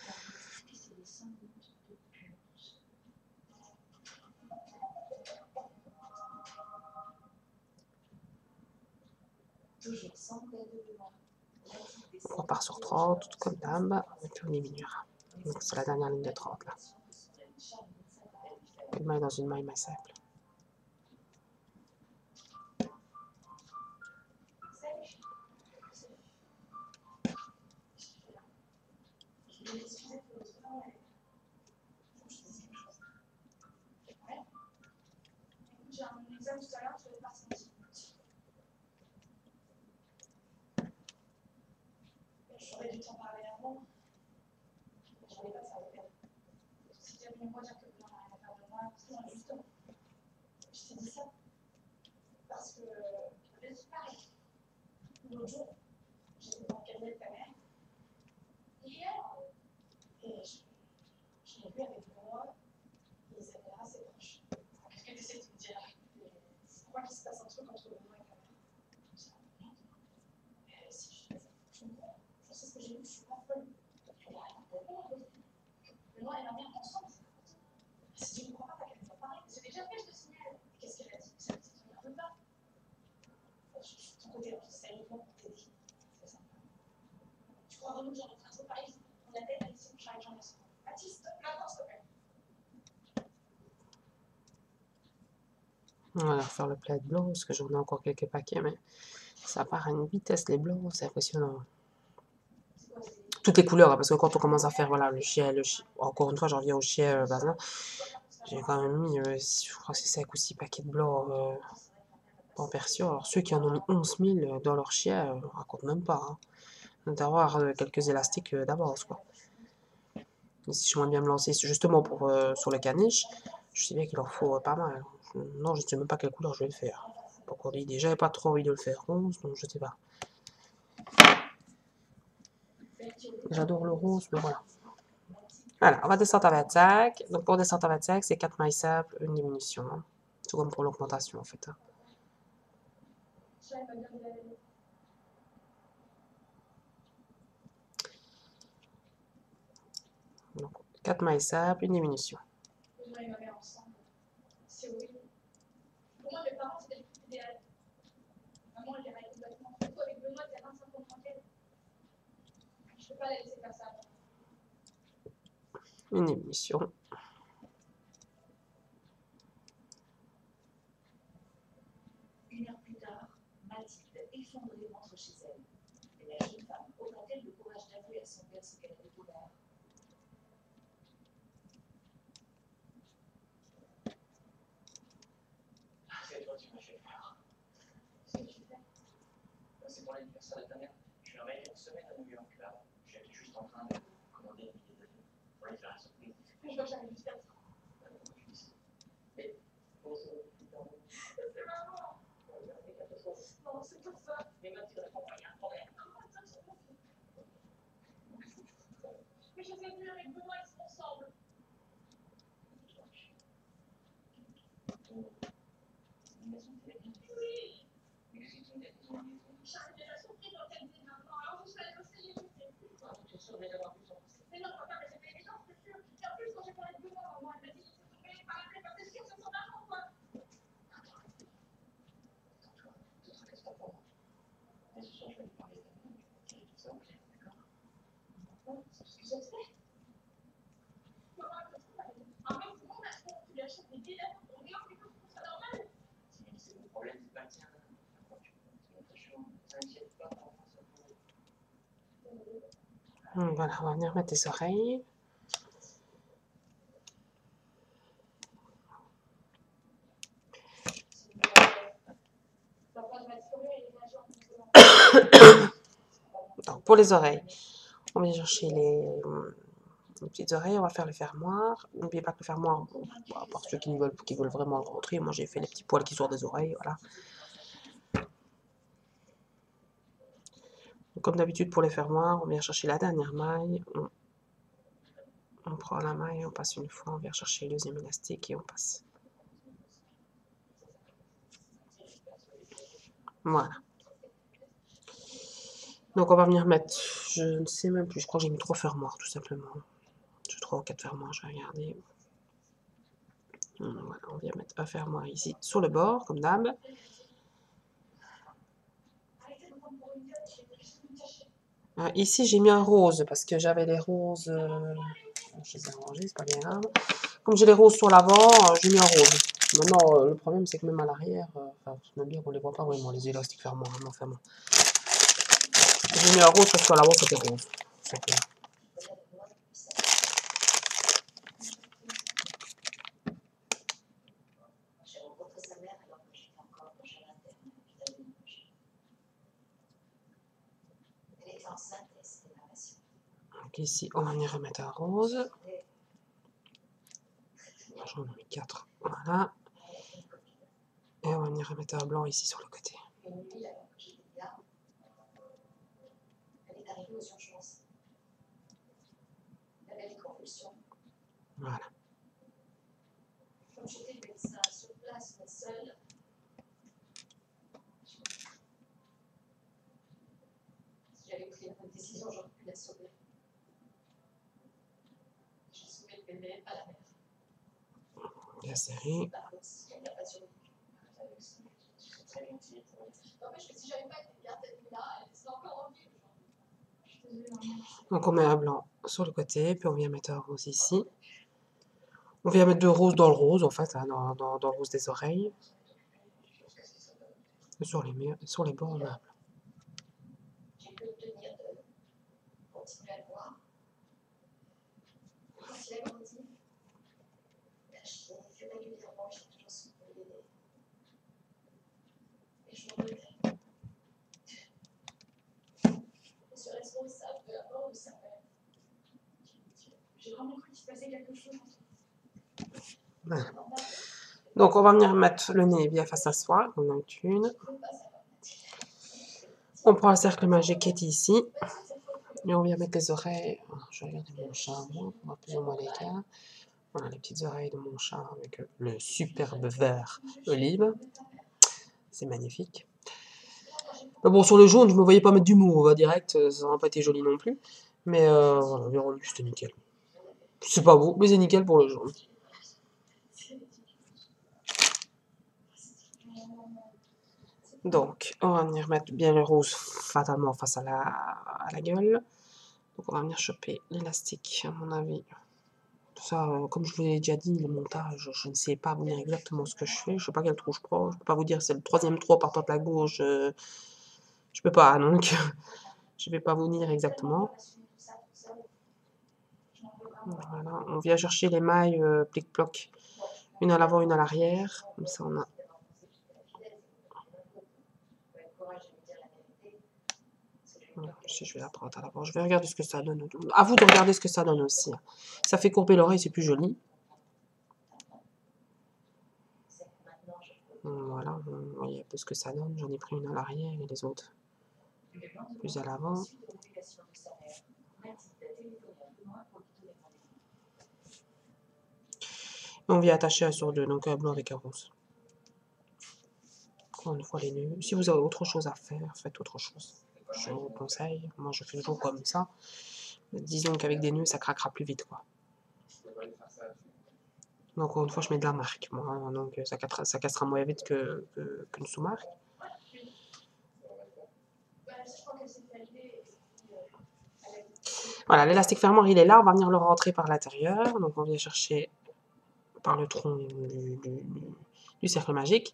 On repart sur 30, tout comme d'hab, et puis on diminue. Donc c'est la dernière ligne de 30 là. Une maille dans une maille simple. J'ai un examen tout à l'heure, je vais partir. J'aurais dû t'en parler avant. J'avais pas de ça à faire. Si tu es venu me dire que vous n'en avez rien à faire de moi, non, justement. Je t'ai dit ça. Parce que je suis pareil. L'autre jour, j'étais dans le cabinet de ta mère. Hier, et je l'ai vu avec moi. Ils étaient assez proches. Qu'est-ce que tu essaies de me dire? Je crois qu'il se passe un truc entre moi et ta mère. Si je fais ça, je comprends. Je sais ce que j'ai vu, je suis pas folle. Il n'y a rien de bon. Moi et ma mère ensemble. Si tu ne comprends pas, t'as qu'à me parler. C'est déjà fait, je te signale. Qu'est-ce qu'elle a dit? Ça ne te regarde pas. Je suis de ton côté, c'est uniquement pour t'aider. C'est ça. Tu crois vraiment que j'en ai train de parler? On a tête à ici, j'arrive, j'en ai. Baptiste, maintenant, s'il te plaît. On va faire le plaid blanc, parce que j'en ai encore quelques paquets, mais ça part à une vitesse, les blancs, c'est impressionnant. Toutes les couleurs, hein, parce que quand on commence à faire voilà, le chien, encore une fois, j'en reviens au chien bazin, j'ai quand même mis, je crois que c'est 5 ou 6 paquets de blanc en persion. Alors ceux qui en ont mis 11 000 dans leur chien, on raconte même pas. Hein. D'avoir quelques élastiques d'avance, quoi. Et si je veux bien me lancer justement pour, sur le caniche, je sais bien qu'il en faut pas mal. Non, je ne sais même pas quelle couleur je vais le faire. Donc on dit déjà, j'avais pas trop envie de le faire rose, donc je sais pas. J'adore le rose, mais voilà. Voilà, on va descendre à 25. Donc pour descendre à 25, c'est 4 mailles simples, une diminution. Hein. Tout comme pour l'augmentation en fait. Hein. Donc 4 mailles simples, une diminution. Moi et ma mère ensemble, c'est horrible. Pour moi, mes parents, c'était le plus idéal. Maman, elle est complètement. Surtout avec Benoît, il y a 25 ans tranquille. Je ne peux pas la laisser faire ça. Une diminution. Une heure plus tard, Mathilde effondrée rentre chez elle. Et la jeune femme aura-t-elle le courage d'avouer à son père ce qu'elle a découvert? C'est toi qui m'as fait peur. C'est qui? C'est pour l'anniversaire de ta mère. Je suis arrivé une semaine à New York là. J'étais juste en train de commander un billet d'avion pour aller faire la surprise. Je vois que j'arrive juste à ça. Mais bonjour, putain. C'est maman. C'est quelque chose. Non, c'est tout ça. Mais même si tu réponds pas, il y a un problème. Mais je vais venir avec Benoît, ils sont ensemble. Oui. Charles est déjà surpris quand elle dit maintenant. Alors je sais, je sais. C'est sûr, mais d'avoir vu son. Mais non, papa, mais j'ai fait les gens, c'est sûr. Et en plus, quand j'ai parlé de Benoît, maman, elle m'a dit qu'il se trouvait pas après, parce que c'est sûr, c'est son argent, quoi. Ne te tracasse pas pour moi. Mais ce soir, je vais lui parler d'elle. Je vais tout ça au clair, d'accord? C'est ce que j'ai fait. Maman, elle te trouve, en même temps, tu lui achètes des billets d'avion pour New York, et tout, c'est pas normal. C'est mon problème, c'est pas le tien. T'inquiète pas, on va faire ça pour. Voilà, on va venir mettre les oreilles. Donc, pour les oreilles, on va chercher les petites oreilles, on va faire le fermoir. N'oubliez pas que le fermoir, pour ceux qui veulent vraiment le rentrer, moi j'ai fait les petits poils qui sortent des oreilles, voilà. Donc, comme d'habitude pour les fermoirs, on vient chercher la dernière maille, on prend la maille, on passe une fois, on vient chercher le deuxième élastique et on passe. Voilà. Donc on va venir mettre, je ne sais même plus, je crois que j'ai mis 3 fermoirs tout simplement. 3 ou 4 fermoirs, je vais regarder. Voilà, on vient mettre un fermoir ici sur le bord, comme d'hab. Ici j'ai mis un rose parce que j'avais les roses, je les ai rangés, c'est pas bien grave. Comme j'ai les roses sur l'avant, j'ai mis un rose. Maintenant, le problème c'est que même à l'arrière, enfin, même bien qu'on les voit pas vraiment, les élastiques fermoirs, vraiment fermoirs. J'ai mis un rose parce que l'avant c'était rose. J'ai rencontré sa mère alors que j'étais encore au jardin interne à l'hôpital de Limoges. Elle était enceinte et c'était ma passion. Donc ici, on va venir remettre un rose. J'en ai mis 4. Voilà. Et on va venir remettre un blanc ici sur le côté. Une nuit, alors que j'étais là, elle est arrivée aux urgences. Elle avait des convulsions. Voilà. Comme j'étais le médecin sur place, mais seule, si j'avais pris la bonne décision, j'aurais pu la sauver. J'ai sauvé le bébé, pas la mère. La série. Par contre, si elle n'a pas survécu. C'est très gentil pour elle. N'empêche que si j'avais pas été bien cette nuit-là, elle serait encore en vie. Je suis désolée, maman. Donc on met un blanc sur le côté, puis on vient mettre un rose ici. On vient mettre 2 roses dans le rose, en fait, hein, dans le rose des oreilles. Et sur les murs, sur les bords, on a un blanc. J'ai pu obtenir de continuer à le voir. Quand il a grandi, je l'ai fait régulièrement, j'ai toujours soutenu l'aider. Et je m'en regrette. Je suis responsable de la mort de sa mère. J'ai vraiment cru qu'il se passait quelque chose. Voilà. Donc on va venir mettre le nez bien face à soi, on en a une. On prend le cercle magique qui est ici. Et on vient mettre les oreilles. Je vais regarder mon chat, moi, on va plus ou moins les cas. Voilà les petites oreilles de mon chat avec le superbe vert olive. C'est magnifique. Mais bon, sur le jaune, je ne me voyais pas mettre du mauve direct, ça n'aurait pas été joli non plus. Mais voilà, bien rendu, c'était nickel. C'est pas beau, mais c'est nickel pour le jaune. Donc, on va venir mettre bien le rose fatalement face à la gueule. Donc, on va venir choper l'élastique, à mon avis. Ça, comme je vous l'ai déjà dit, le montage, je ne sais pas vous dire exactement ce que je fais. Je ne sais pas quel trou je prends. Je ne peux pas vous dire c'est le 3e trou partant de la gauche. Je peux pas, donc je ne vais pas vous dire exactement. Voilà, on vient chercher les mailles plic-ploc, une à l'avant, une à l'arrière. Comme ça, on a. Voilà, je vais la prendre à l'avant. Je vais regarder ce que ça donne. À vous de regarder ce que ça donne aussi. Ça fait courber l'oreille, c'est plus joli. Voilà, voyez un peu ce que ça donne. J'en ai pris une à l'arrière et les autres plus à l'avant. On vient attacher un sur deux, donc un blanc avec un rose. Encore une fois les nœuds. Si vous avez autre chose à faire, faites autre chose. Je vous conseille. Moi je fais toujours comme ça. Disons qu'avec des nœuds ça craquera plus vite quoi. Donc encore une fois je mets de la marque moi, hein, donc ça cassera moins vite qu'une sous-marque. Voilà, l'élastique fermoir il est là, on va venir le rentrer par l'intérieur. Donc on vient chercher par le tronc du cercle magique.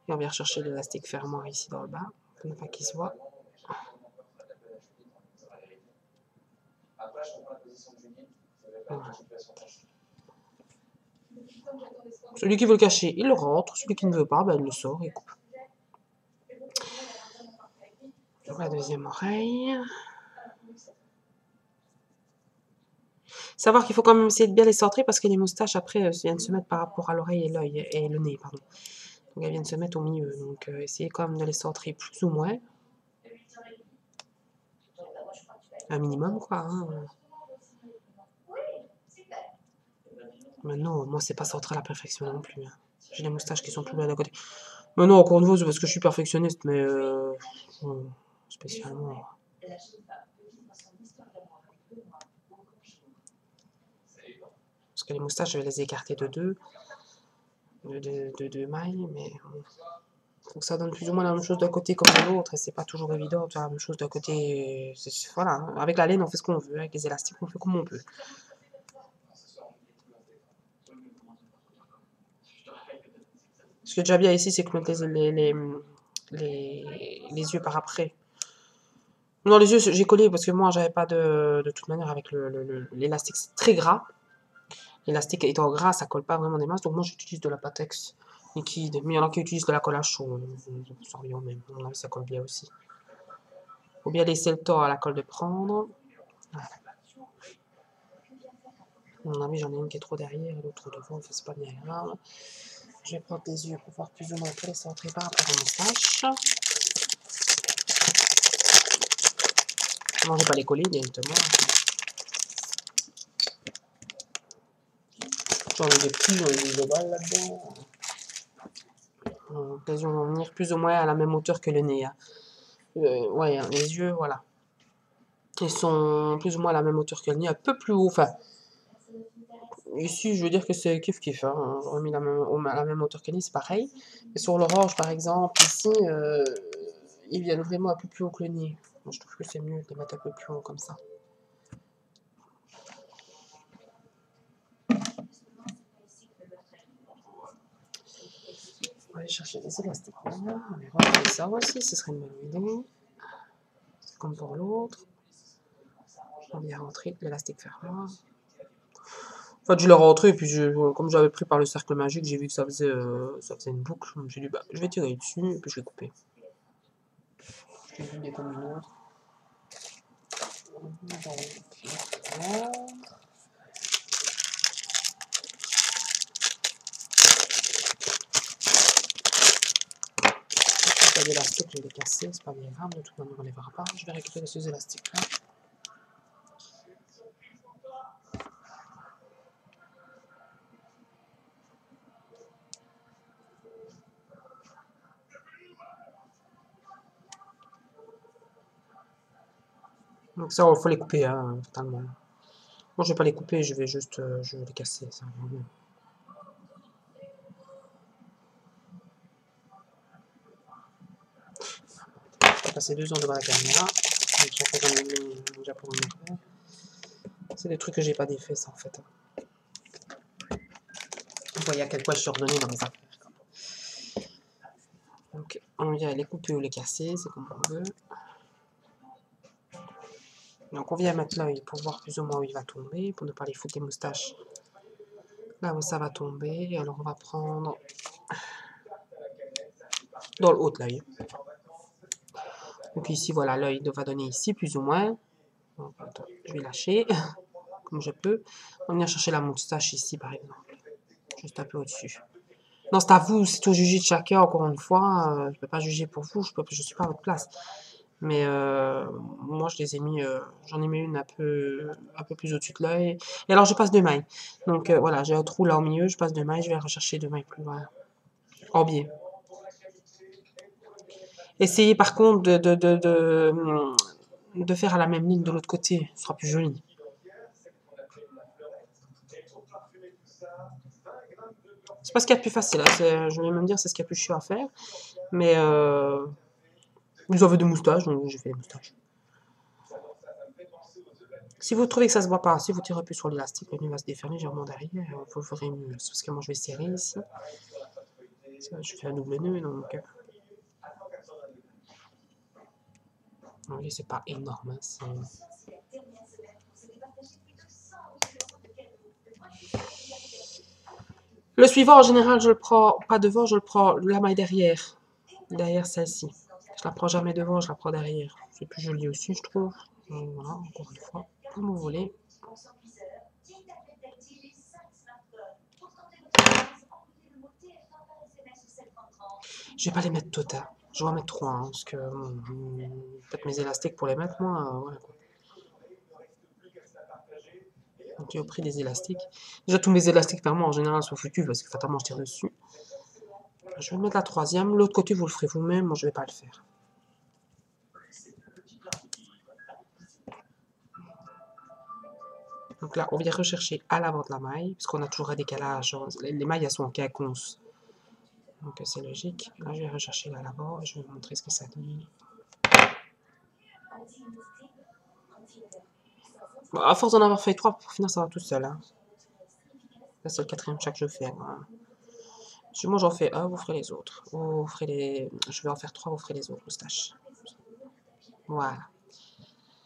Et on vient rechercher l'élastique fermoir ici dans le bas, pour ne pas qu'il se voit. Voilà. Celui qui veut le cacher, il le rentre. Celui qui ne veut pas, ben, il le sort et coupe. Donc la deuxième oreille. Savoir qu'il faut quand même essayer de bien les centrer parce que les moustaches après viennent se mettre par rapport à l'oreille et l'œil et le nez, pardon. Donc elles viennent se mettre au milieu. Donc essayez quand même de les centrer plus ou moins. Un minimum quoi. Hein. Mais non, moi c'est pas centré à la perfection non plus. Hein. J'ai les moustaches qui sont plus loin d'un côté. Mais non, encore une fois, c'est parce que je suis perfectionniste, mais spécialement. Parce que les moustaches, je vais les écarter de deux mailles, mais faut que ça donne plus ou moins la même chose d'un côté comme de l'autre, et c'est pas toujours évident de faire la même chose d'un côté. Voilà, avec la laine, on fait ce qu'on veut, avec les élastiques, on fait comme on peut. Ce qui est déjà bien ici, c'est que mettre les yeux par après. Non, les yeux, j'ai collé parce que moi, j'avais pas de toute manière avec l'élastique, c'est très gras. L'élastique étant gras, ça colle pas vraiment des masses, donc moi j'utilise de la Patex liquide. Mais il y en a qui utilisent de la colle à chaud, ça revient au même. À mon avis, ça colle bien aussi. Faut bien laisser le temps à la colle de prendre. Voilà. À mon avis, j'en ai une qui est trop derrière et l'autre devant, c'est pas bien grave. Je vais prendre des yeux pour voir plus ou moins quelle est centrée par rapport aux moustaches. Non, je vais pas les coller directement. J'en ai des petits, j'en ai des globales là-dedans. Les yeux vont venir plus ou moins à la même hauteur que le nez. Hein. Ouais, hein, les yeux, voilà. Ils sont plus ou moins à la même hauteur que le nez, un peu plus haut. Enfin, ici, je veux dire que c'est kiff-kiff. Hein. J'aurais mis à la même hauteur que le nez, c'est pareil. Et sur l'orange, par exemple, ici, ils viennent vraiment un peu plus haut que le nez. Moi, je trouve que c'est mieux de les mettre un peu plus haut comme ça. On va aller chercher des élastiques. On va regarder ça aussi, ce serait une bonne idée. C'est comme pour l'autre. On vient rentrer l'élastique fermoir. Enfin, je l'ai rentré, et puis comme j'avais pris par le cercle magique, j'ai vu que ça faisait une boucle. Je me suis dit, bah, je vais tirer dessus, et puis je vais couper. Je vais comme une autre. Donc, l'élastique, je vais les casser, c'est pas bien grave, de toute manière on les verra pas. Je vais récupérer ces élastiques là. Donc ça, il faut les couper, hein, totalement. Moi, je vais pas les couper, je vais juste je vais les casser. Ça, vraiment. Je vais passer 2 ans devant la caméra. C'est des trucs que j'ai pas défaits, ça, en fait. Vous voyez à quel point je suis ordonné dans mes affaires. Donc, on vient les couper ou les casser, c'est comme on veut. Donc, on vient mettre l'œil pour voir plus ou moins où il va tomber, pour ne pas les foutre des moustaches. Là où ça va tomber, alors on va prendre dans le haut de l'œil. Donc ici, voilà, l'œil va donner ici, plus ou moins. Donc, attends, je vais lâcher, comme je peux. On va venir chercher la moustache ici, par exemple. Juste un peu au-dessus. Non, c'est à vous, c'est au juger de chacun, encore une fois. Je ne peux pas juger pour vous, je suis pas à votre place. Mais moi, je les ai mis, j'en ai mis une un peu plus au-dessus de l'œil. Et alors, je passe 2 mailles. Donc voilà, j'ai un trou là au milieu, je passe 2 mailles, je vais rechercher 2 mailles plus loin. En biais. Essayez par contre de faire à la même ligne de l'autre côté, ce sera plus joli. C'est pas ce qu'il y a de plus facile, hein. Je vais même dire c'est ce qu'il y a de plus chiant à faire. Mais vous avez des moustaches, donc j'ai fait des moustaches. Si vous trouvez que ça se voit pas, si vous tirez plus sur l'élastique, le nœud va se défaire légèrement derrière, vous le ferez mieux. C'est parce que moi je vais serrer ici. Je fais un double nœud, donc... Vous voyez, c'est pas énorme, hein, c'est... Le suivant, en général, je le prends pas devant, je le prends la maille derrière. Derrière celle-ci. Je la prends jamais devant, je la prends derrière. C'est plus joli aussi, je trouve. Donc, voilà, encore une fois, comme vous voulez. Je vais pas les mettre toutes, hein. Je vais en mettre 3, hein, parce que peut-être mes élastiques pour les mettre, moi, voilà quoi. Donc j'ai pris des élastiques. Déjà tous mes élastiques par moi en général sont foutus parce que fatalement je tire dessus. Je vais mettre la troisième. L'autre côté vous le ferez vous-même, moi je vais pas le faire. Donc là on vient rechercher à l'avant de la maille, parce qu'on a toujours un décalage. Les mailles elles sont en quinconce. Donc c'est logique. Là je vais rechercher là à l'avant et je vais vous montrer ce que ça dit. Bon, à force d'en avoir fait 3, pour finir ça va tout seul. Hein. Là c'est le 4e chat que je fais. Hein. Si moi j'en fais un, vous ferez les autres. Vous ferez les... Je vais en faire 3, vous ferez les autres moustaches. Voilà.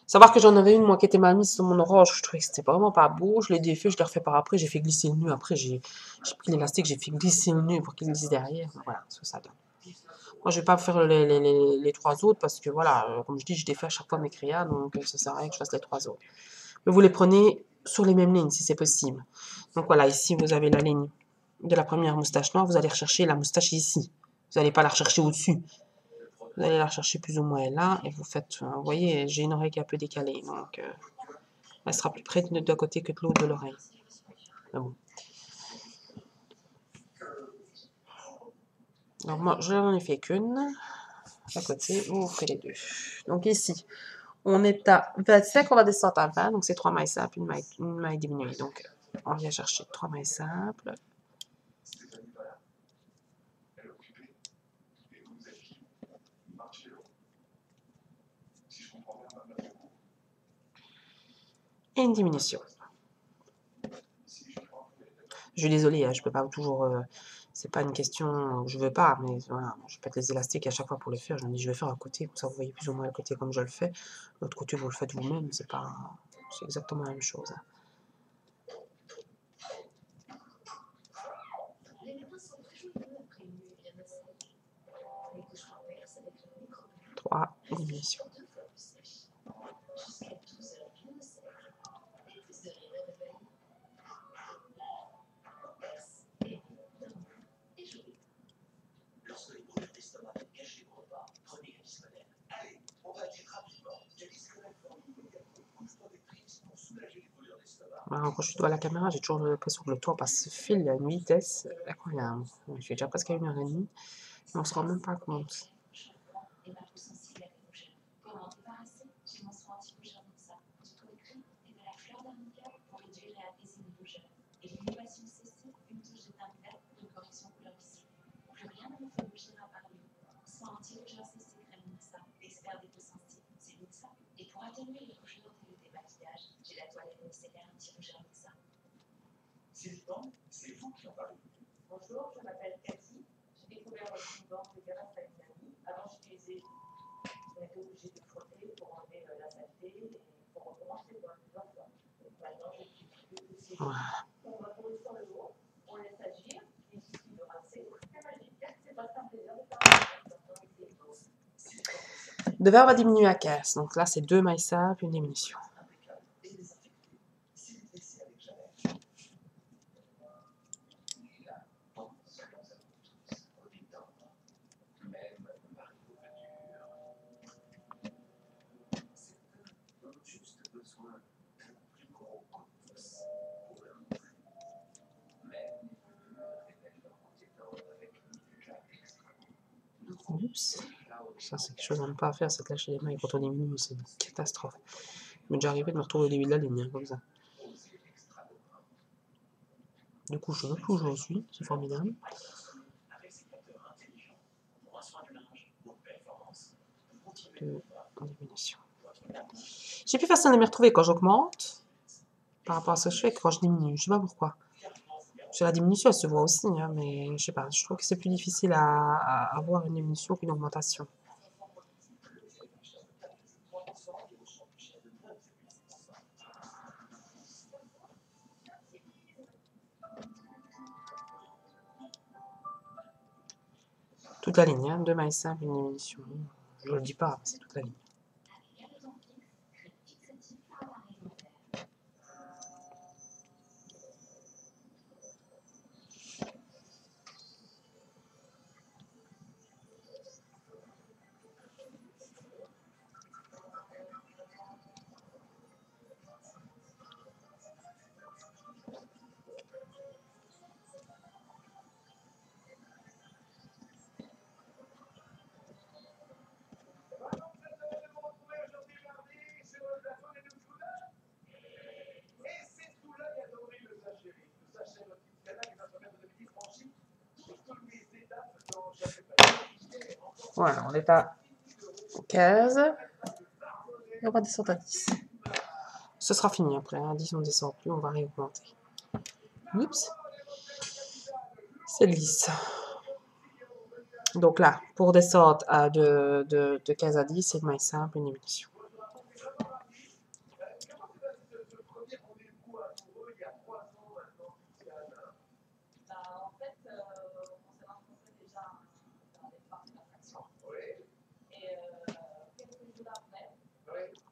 Savoir que j'en avais une, moi, qui était mal mise sur mon orange, je trouvais que c'était vraiment pas beau. Je l'ai défait, je l'ai refait par après, j'ai fait glisser le nœud. Après, j'ai pris l'élastique, j'ai fait glisser le nœud pour qu'il glisse derrière. Voilà, c'est ça donne. Moi, je vais pas faire les 3 autres parce que, voilà, comme je dis, je défais à chaque fois mes créas, donc ça sert à rien que je fasse les 3 autres. Mais vous les prenez sur les mêmes lignes, si c'est possible. Donc voilà, ici, vous avez la ligne de la première moustache noire, vous allez rechercher la moustache ici. Vous n'allez pas la rechercher au-dessus. Vous allez la rechercher plus ou moins là, et vous faites, vous voyez, j'ai une oreille qui est un peu décalée, donc elle sera plus près d'un côté que de l'autre de l'oreille. Mais bon. Donc moi, je n'en ai fait qu'une. À côté, vous ferez les deux. Donc ici, on est à 25, on va descendre à 20, donc c'est 3 mailles simples, une maille diminuée. Donc on vient chercher 3 mailles simples. Et une diminution. Je suis désolée, hein, je peux pas toujours... c'est pas une question, je veux pas, mais voilà, je pète les élastiques à chaque fois pour le faire. Je me dis, je vais faire un côté, comme ça vous voyez plus ou moins le côté comme je le fais. L'autre côté, vous le faites vous-même, c'est pas... C'est exactement la même chose. Hein. Trois diminutions. Alors, quand je suis devant la caméra, j'ai toujours l'impression que le temps passe fil à une vitesse incroyable. Je suis déjà presque à 1h30, mais on se rend même pas compte. Bonjour, je m'appelle Cathy. J'ai découvert votre ruban grâce à une amie. Avant, j'utilisais, on était obligé de frotter pour enlever la saleté et pour recommencer dans plusieurs fois. Maintenant, j'utilise plus. On va poser sur le haut, on laisse agir, il suffit de rincer. C'est magique, c'est pas un plaisir de faire. Devant, on va diminuer à 15. Donc là, c'est 2 mailles simples, une diminution. Oups. Ça, c'est quelque chose à ne pas faire, c'est de lâcher les mains quand on diminue, c'est une catastrophe. Il m'est déjà arrivé de me retrouver au début de la ligne, hein, comme ça. Du coup, je veux plus où j'en suis, c'est formidable. De diminution. J'ai plus facile de m'y retrouver quand j'augmente par rapport à ce que je fais que quand je diminue. Je sais pas pourquoi. Parce que la diminution, elle se voit aussi, hein, mais je sais pas. Je trouve que c'est plus difficile à avoir une diminution qu'une augmentation. Toute la ligne, hein, 2 mailles simples, une diminution. Je le dis pas, c'est toute la ligne. Voilà, on est à 15. Et on va descendre à 10. Ce sera fini après. À 10, on ne descend plus, on va réaugmenter. Oups. C'est lisse. Donc là, pour descendre de 15 à 10, c'est une maille simple, une diminution.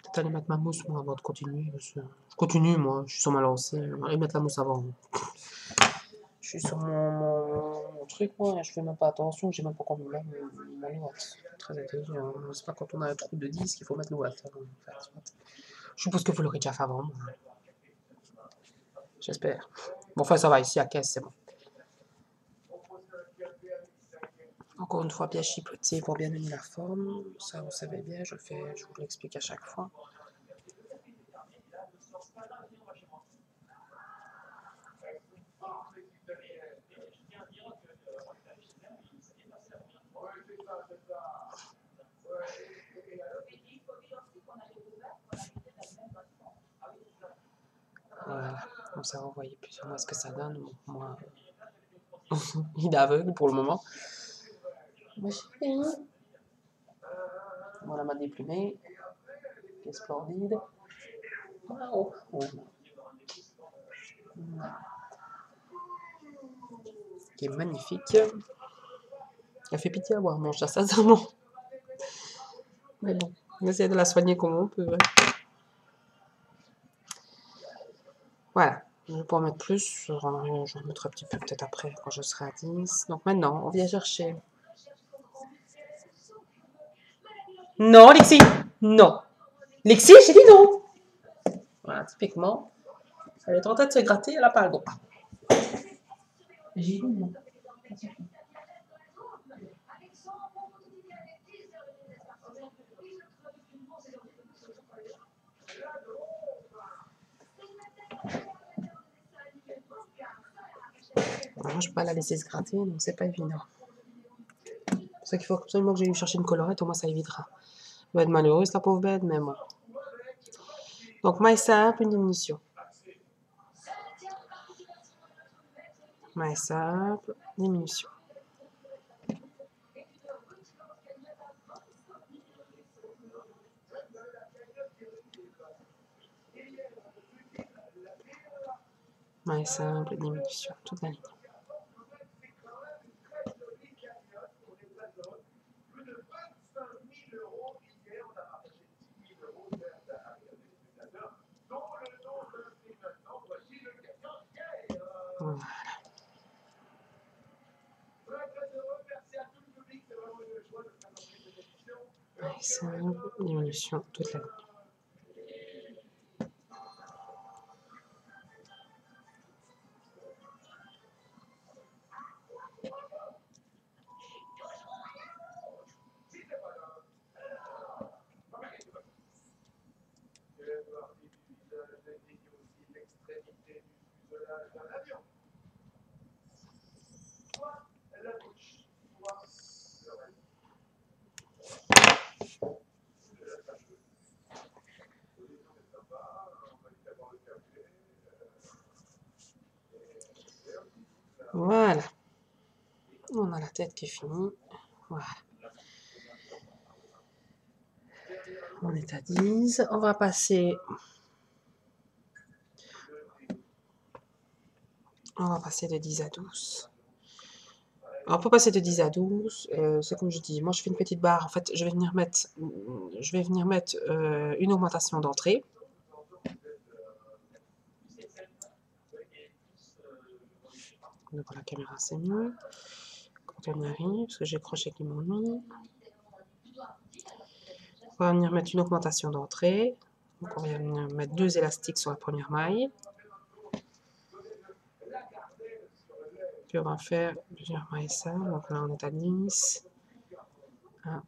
Peut-être aller mettre ma mousse, moi, avant de continuer. Je continue, moi. Je suis sur ma lancée. Aller mettre la mousse avant. Je suis sur mon truc, moi. Je fais même pas attention. J'ai même pas encore mis ma ouate. Très intelligent. C'est pas quand on a un trou de 10 qu'il faut mettre l'ouate. Je suppose que vous l'aurez déjà fait avant. J'espère. Bon, enfin, ça va. Ici, à 15, c'est bon. Encore une fois, bien chipoté pour bien donner la forme. Ça, vous savez bien, je vous l'explique à chaque fois. Voilà, comme ça vous voyez plus ou moins ce que ça donne. Moi, il est aveugle pour le moment. Voilà ma déplumée, qui est splendide. Wow. Qui est magnifique. Elle fait pitié à voir, mon chat, sincèrement. Mais bon, on essaie de la soigner comme on peut. Voilà, je vais pas en mettre plus. J'en remettrai un petit peu peut-être après, quand je serai à 10. Donc maintenant, on vient chercher. Non, Lexi! Non! Lexi, j'ai dit non! Voilà, typiquement. Elle est en train de se gratter, elle n'a pas le droit. J'ai dit non. Moi, je ne peux pas la laisser se gratter, donc c'est pas évident. C'est pour ça qu'il faut absolument que j'aille lui chercher une collerette, au moins ça évitera. Elle va être malheureuse, la pauvre bête, mais bon. Donc, maille simple, une diminution. Maille simple, diminution. Maille simple, diminution, toute la ligne. Voilà. Maille simple, diminution, toute la ligne. Voilà. On a la tête qui est finie. Voilà. On est à 10. On va passer... On va passer de 10 à 12. Alors pour passer de 10 à 12, c'est comme je dis, moi je fais une petite barre. En fait, je vais venir mettre une augmentation d'entrée. Devant la caméra, c'est mieux. Quand on y arrive, parce que j'ai le crochet qui m'ennuie. On va venir mettre une augmentation d'entrée. Donc on va venir mettre 2 élastiques sur la première maille. Puis on va faire plusieurs mailles simples. Donc là on est à 10. 1,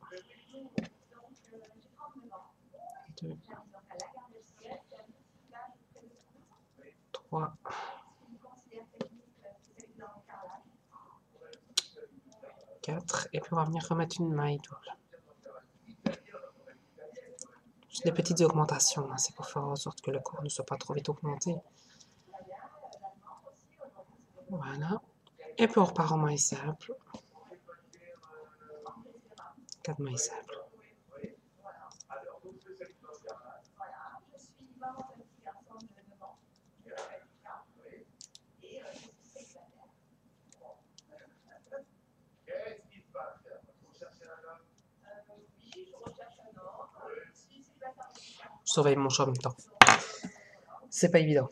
2, 3, 4. Et puis on va venir remettre une maille double. Juste des petites augmentations, hein, c'est pour faire en sorte que le corps ne soit pas trop vite augmenté. Voilà. Et puis on repart en maille simple. 4 mailles simples. Je surveille mon chat en même temps. C'est pas évident.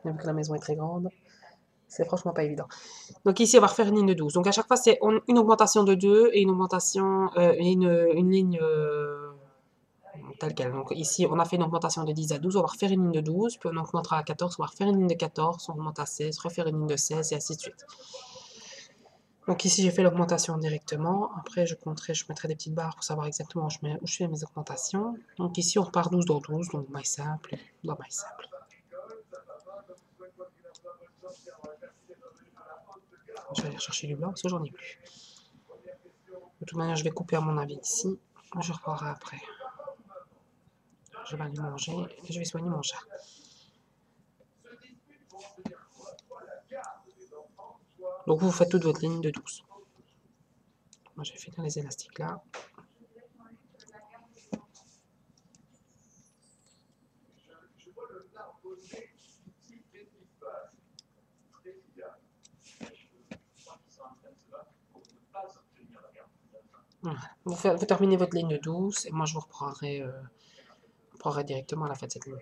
Même que la maison est très grande. C'est franchement pas évident. Donc ici, on va refaire une ligne de 12. Donc à chaque fois, c'est une augmentation de 2 et une augmentation, une ligne telle quelle. Donc ici, on a fait une augmentation de 10 à 12. On va refaire une ligne de 12. Puis on augmentera à 14. On va refaire une ligne de 14. On remonte à 16. Refaire une ligne de 16 et ainsi de suite. Donc ici, j'ai fait l'augmentation directement. Après, je compterai, je mettrai des petites barres pour savoir exactement où je fais mes augmentations. Donc ici, on repart 12 dans 12. Donc maille simple dans maille simple. Je vais aller chercher du blanc parce que j'en ai plus. De toute manière, je vais couper à mon avis ici. Je reprendrai après. Je vais aller manger et je vais soigner mon chat. Donc vous faites toute votre ligne de 12. Moi j'ai fait dans les élastiques là. Voilà. Vous terminez votre ligne de 12 et moi je vous reprendrai directement à la fin de cette ligne.